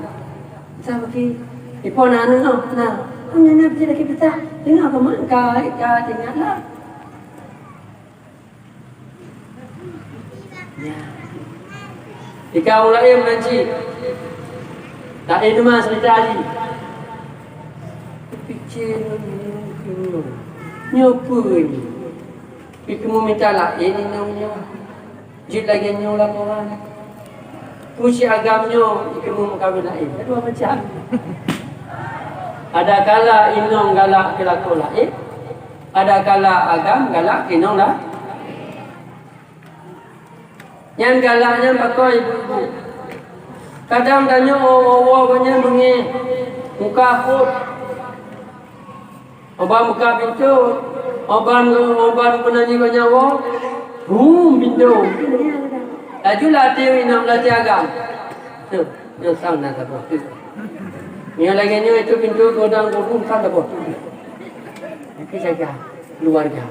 Kita bagi. Ipo nak nah. Hanya nak je lagi kita. Tengok ke mak ka tengoklah. Ya. Ika ulai menci. Tak ada mas cerita lagi. Fikir nyopo ni. Fikir mu minta lah ini namanya. Jid lagi nyola orang. Puisi agamnya ikemu mukawin lain. Dua macam. Ada kala inong galak kelaku lain. Ada kala agam galak inong lah. Yang galaknya pakai ibu-ibu. Kadang tanya banyak bunyi muka akut. Obang muka pintu. Obang penanyi kau nyawa. Pintu. Laju latih inong latih agam. Tuh, yang sama nak apa? Yang lainnya itu pintu godang-godang tak apa. Nanti jaga keluarga.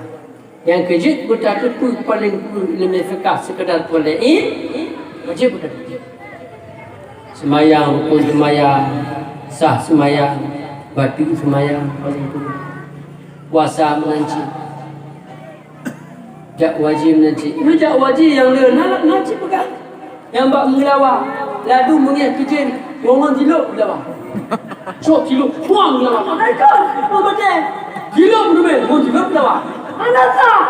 Yang kejut buta tu paling lebih fikah sekedar boleh wajib buta. Semayang pun semayang, sah semayang, batu semayang paling tu. Puasa menanci. Jak wajib menanci. Itu jak wajib yang le nak nanci pegang. Yang bak mengelawak, ladu mengiat kejin, orang diluk belawak. Sok diluk, buang belawak. Mereka, apa betul? Diluk betul, orang diluk belawak. Anak tak?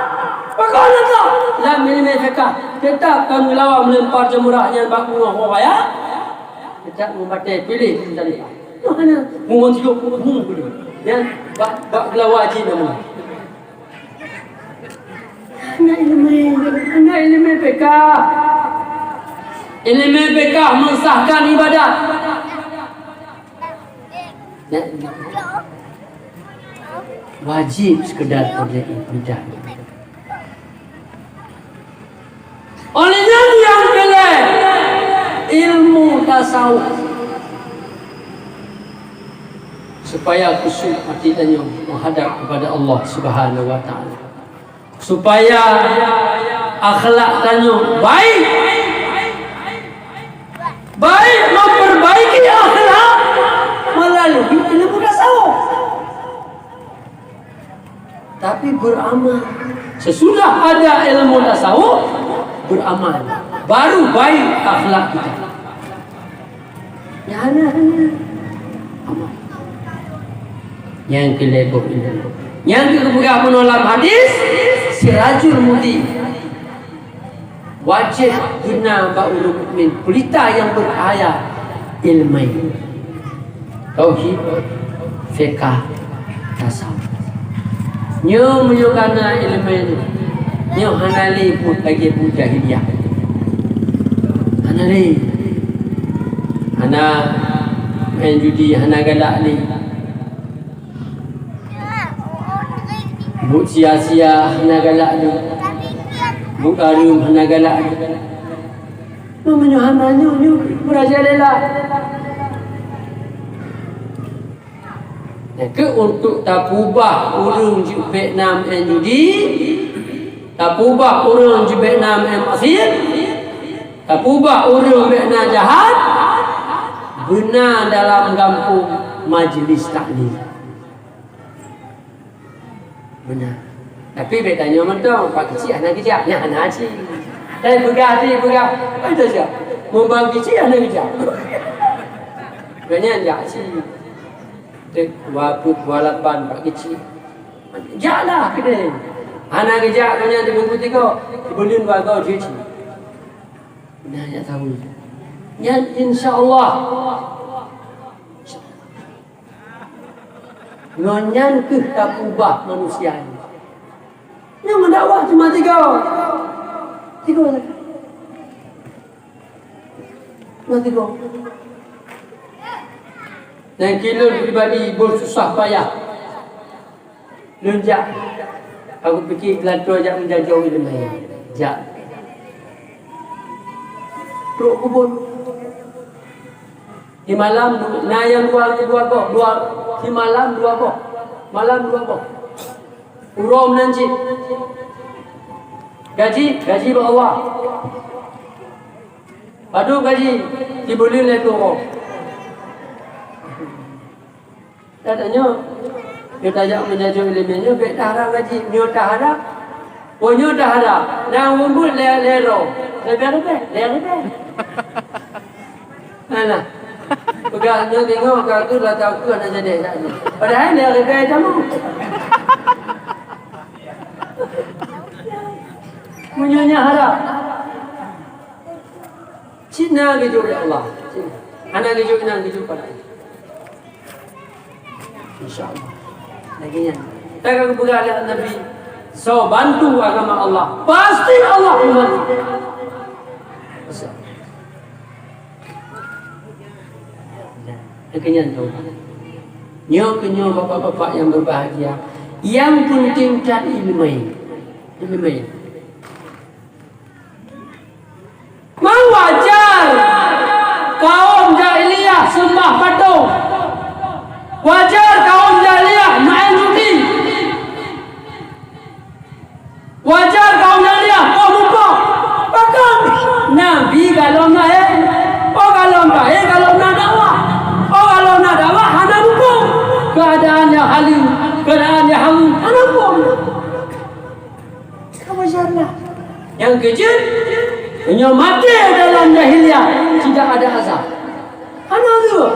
Pakai anak tak? Lam ini mereka. Tetap kami lawan melempar jemurahnya baku orang ya. Tetap membatai pilih tadi. Mana? Mohon silap, mohon dulu. Yang bak gelawajin nama. Anak ilmu PK. Ilmu PK mensahkan ibadat. Wajib sekedar boleh ibadah. Olehnya yang pilih ilmu tasawuf supaya khusyuk hati tanya menghadap kepada Allah Subhanahu wa taala. Supaya akhlak tanya baik. Baik memperbaiki akhlak melalui ilmu tasawuf. Tapi beramal. Sesudah ada ilmu tasawuf, beramal. Baru baik akhlak kita. Ya hanya amal. Yang kelebok ilmu. Yang kemudian menolak hadis, Sirajul Mudi. Wajib guna ba'ulul mukmin. Pelita yang beraya ilmu. Tauhid, fiqh, tasawuf. Nyo menyukana ilmu itu. Nyo hanali pun lagi pun jahiliyah. Hanali. Hana main judi, hana galak ni. Buk sia-sia, hana galak ni. Buk arum, hana galak ni. Nyo hana nyo berajalela. Ke untuk tapubah urung di Vietnam dan judi, tapubah urung di Vietnam dan masir, tapubah urung Vietnam jahat, benar dalam kampung majlis taklim. Benar. Tapi bedanya mentong pak kecil anak kecil, ni anak kecil. Berganti. Itu saja. Mau bagi kecil anak kecil. Banyak anak kecil. Waput walapan pak kecil. Jaklah kena. Anak kejak banyak di bungku tiga. Belum bagau cuci. Banyak tahu. Yang insya-Allah. Nonyan ke tak ubah manusia ini. Yang mendakwah cuma tiga. Tiga. Dan kilo pribadi bersusah payah. Lunjak. Aku fikir Kelantan ajak menjajah ilmu. Jak. Perut kubur. Di malam yang dua di malam dua boh. Malam dua boh. Urom nanti. Gaji Allah. Padu gaji dibeli oleh tu. Katanya kita ajak menjajah ilmunya, kita harap gaji, kita harap, punya dah harap, nak ngumpul lero, lebih. Mana? Pegangnya tengok aku dah tahu aku nak jadi sana. Padahal dia rekai kamu. Punyanya harap. Cina keju Allah. Anak keju pada. InsyaAllah. Lagi yang tak aku berkata Nabi, so bantu agama Allah, pasti Allah membantu. Kenyang tu. Nyo bapak-bapak yang berbahagia, yang pentingkan ilmu. Mang wajar kaum jahiliyah sembah patung. Wajar kaum jahiliyah main judi. Wajar kaum jahiliyah muka. Bahkan Nabi kalau naik, kalau baik, kalau nak dakwah. Kalau nak dakwah hana muka. Keadaan yang halim, keadaan yang halim, hana muka. Wajarlah. Yang kecil, yang mati dalam jahiliyah tidak ada azab. Hana tu.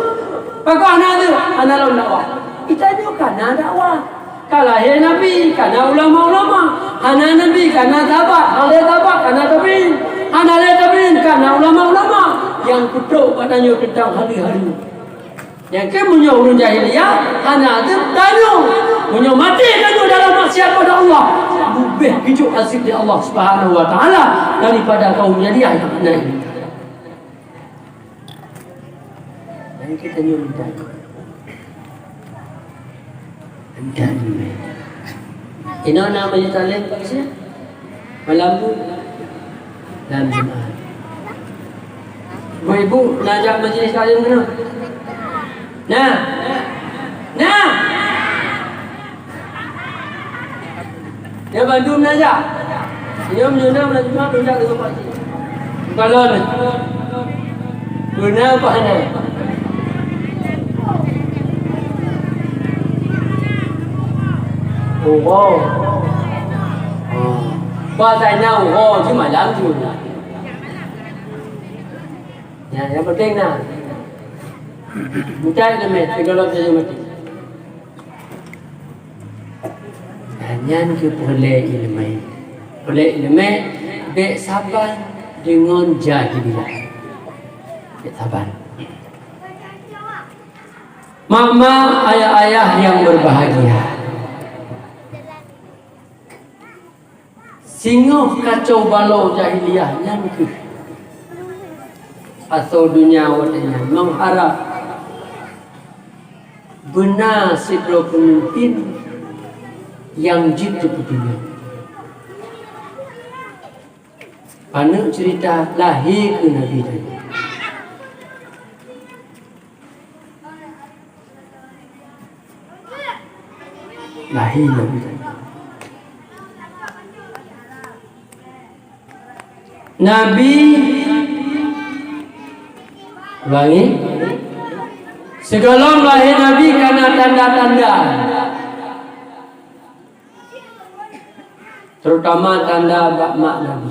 Bagaimana ada? Anak lawan dakwah. Kita juga karena dakwah. Kalau Nabi, karena ulama-ulama. Hana Nabi, karena tabat. Hale tabat, karena tabiin. Hana tabiin, karena ulama-ulama. Yang kutuk katanya tentang hari-hari. Yang kemunya ulun jahiliyah, hana ada tanya. Punya mati tanya dalam maksiat pada Allah. Lebih hidup asik di Allah Subhanahu Wa Taala daripada kaum jahiliyah yang benar ini. Kita nyuruh ini namanya talent Pak Kisah malam tu dalam Jumaat. Ibu nak ajak majlis kalian kena nah dia bantu menajak dia menyuruh menajak dengan Pak Kisah kalau ni guna apa ni. Qua tại nào chứ mà dám chịu. Yang penting nah. Mencari demet, segala saja mati. Hanya ke boleh ilmu, be sabar dengan jahiliyah. Be sabar. Mama, ayah-ayah yang berbahagia. Singoh kacau balau jahiliyah yang ke atau dunia wadanya mengharap benar segala pemimpin yang jitu dunia. Anak cerita lahir ke Nabi tadi. Lahir Nabi tadi. Nabi ulangi segala lahir Nabi karena tanda-tanda, terutama tanda mak Nabi.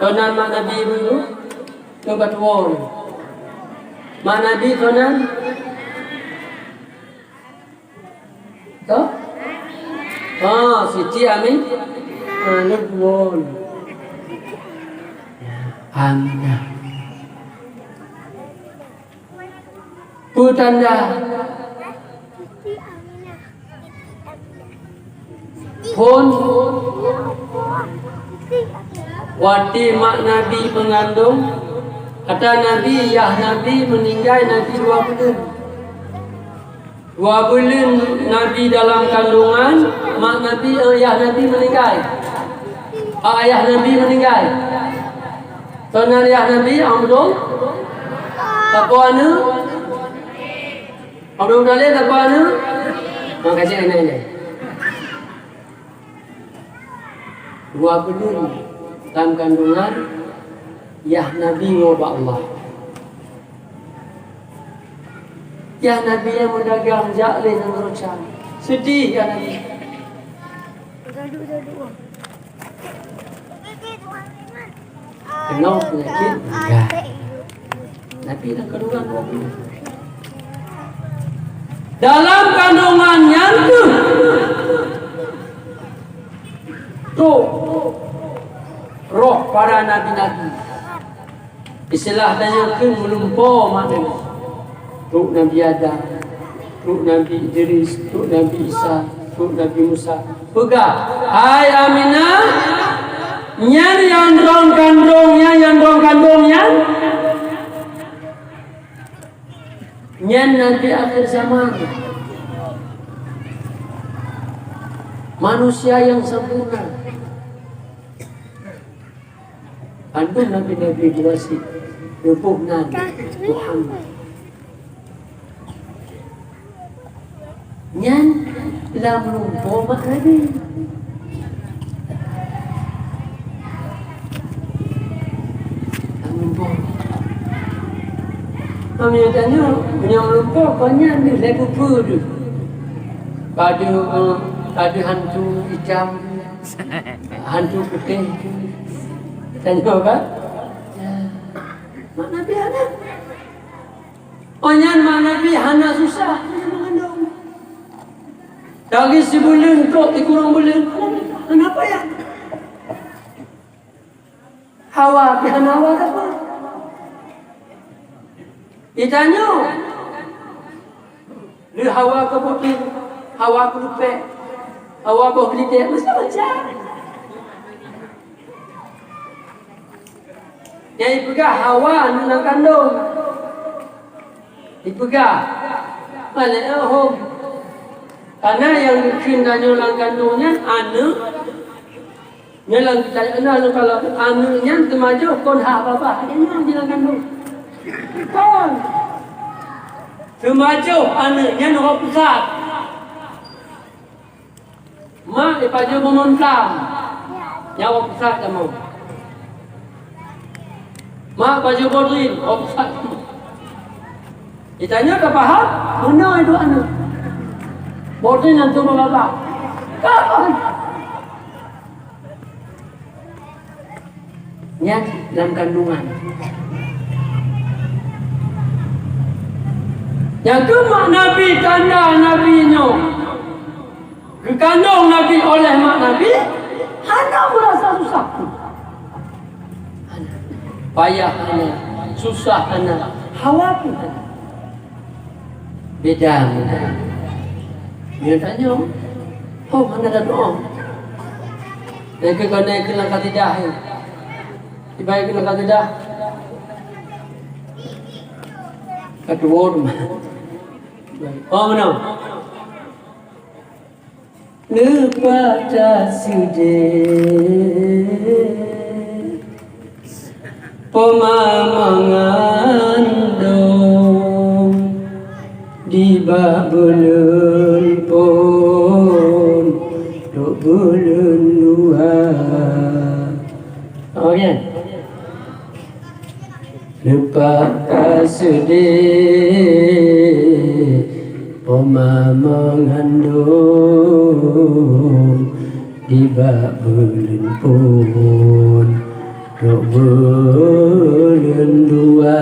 Tonan mak Nabi dulu kebat wong mak Nabi tonan toh Siti Amin anak wong Aminah. Tanda pun wati mak Nabi mengandung kata Nabi Nabi meninggal Nabi 2 bulan. 2 bulan Nabi dalam kandungan, mak Nabi, ayah Nabi meninggal. Ayah Nabi meninggal. Tuan ayah Nabi, Abdul. Apa anu? Abdul Dalil apa anu? Makasih ini. 2 bulan dalam kandungan, ya Nabi ngobak Allah. Ya Nabi yang mendagang jalan dan rocan. Sedih ya Nabi. Kenal penyakit? Enggak. Nabi dah kandungan 2 bulan. Dalam kandungannya tuh roh para nabi-nabi. Istilah tanya ke melumpur maknanya. Ruh Nabi Adam, Ruh Nabi Idris, Ruh Nabi Isa, Ruh Nabi Musa. Pegah, hai Aminah, nyan yang rong kandungnya, nyan Nabi akhir zaman. Manusia yang sempurna. Kandung Nabi-Nabi berasi, Nubuh Nabi Muhammad. Nyan lam lumpur mak Nabi. Lam lumpur. Kami tanya, yang lumpur banyak ni lebu tu. Pada hantu hitam, hantu putih. Tanya kan? Mak Nabi ada. Banyak mak Nabi hana susah. Lagi sebulan kok dikurang bulan. Kenapa ya? Hawa, pihak Hawa apa? Ditanya. Lu Hawa ke putih, Hawa ke lupa, Hawa ke gelitik, macam-macam. Yang dipegang Hawa nak kandung. Dipegang. Mana home? Karena yang kena nyolang kandungnya anu, nyolang kita anu kalau anunya kemaju kon hak apa? Dia nyolang kandung. Kon kemaju anunya nak pusat. Mak dipaju memontam, nyawa pusat kamu. Mak baju bodrin, pusat. Ditanya ke paham? Mana itu anu? Bodrin nanti bapak. Kapan? Yang dalam kandungan. Yang kemak Nabi tanda Nabi-Nya. Kekandung Nabi oleh mak Nabi. Hana merasa susah. Payah hana. Susah hana. Khawatir hana. Beda. Dia tanya, oh mana ada doa? Mereka kena kena katidah. Tiba kena katidah. Kata word. Oh mana? Lepada sudah pemamangan dong di babulun pun duk bulun dua. Oh ya. Lepas sedih pemamangan dong di babulun pun duk bulun dua.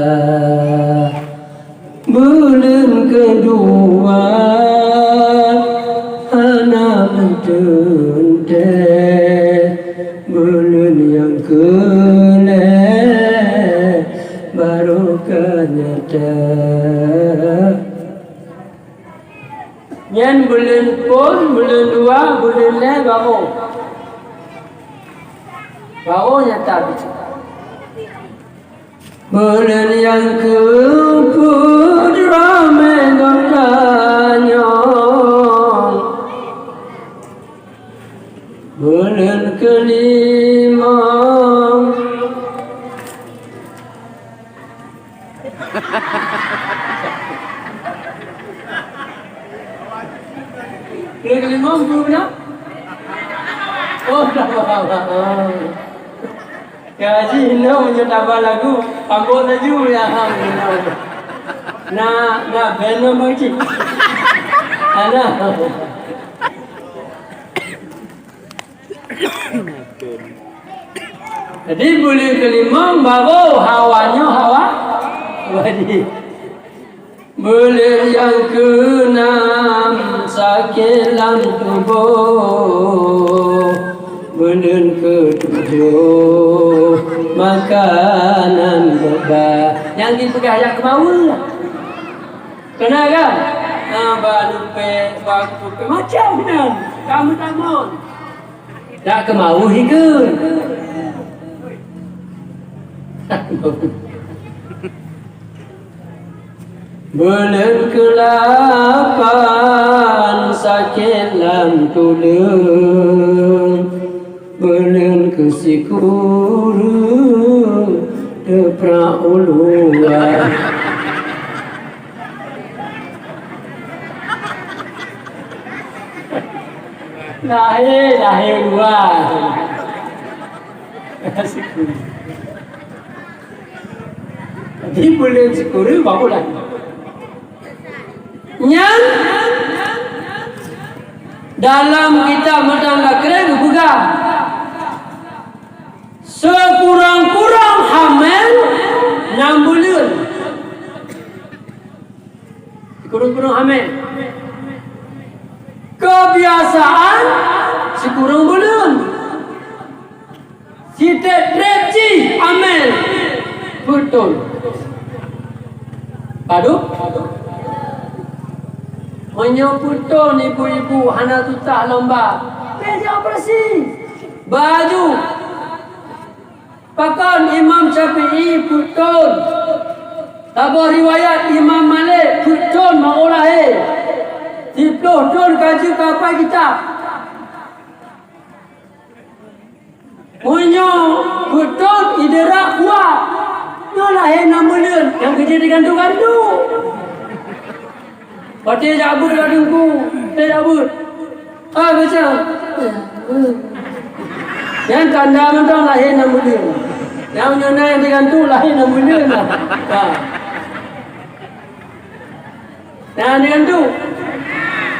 Bulan kedua anak mentunte, bulan yang kele baru nyata. Yang bulan pun bulan 2 bulan le baru nyata bicara. Bulan yang ke-7 ramai gantanya Bulan kelima bulan kelima belum dah? Oh dah faham. Ya Haji Hina punya tabah lagu Panggung Taju yang Nak benar macam ada. Jadi bulan kelima baru hawanya hawa wadi. Bulan yang keenam sakilan tubuh. Bulan ketujuh makanan berbah. Yang dipegang yang ke bawah. Kena kan? Balupe, balupe macam kan? Kamu tamun. Tak kemau hingga. Bulan ke-8 sakit lam tulang. Bulan ke-10 teprak uluan. Lahir luar. Jadi bulan 10 baru lagi. Yang dalam kitab Madang Lakre berpegang sekurang-kurang hamil 6 bulan. Sekurang-kurang hamil. Kebiasaan sekurang bulan. Kita trepci hamil betul. Padu? Menyebutkan ibu-ibu hana tutah lomba. Kerja operasi. Baju. Pakan Imam Syafi'i betul. Tabah riwayat Imam Malik betul mau lahir. 10 tahun kaji kapal kita. Punya betul idrak kuat. Dia lahir 6 bulan. Yang kerja digantung-gantung. Pati jabut gadungku. Dia jabut. Macam. Yang tanda mentang lahir 6 bulan. Yang nyona yang digantung lahir 6 bulan lah. Yang digantung.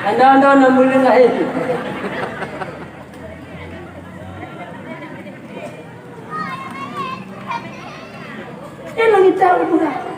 Anda 6 bulan lahir. Ini kita budak.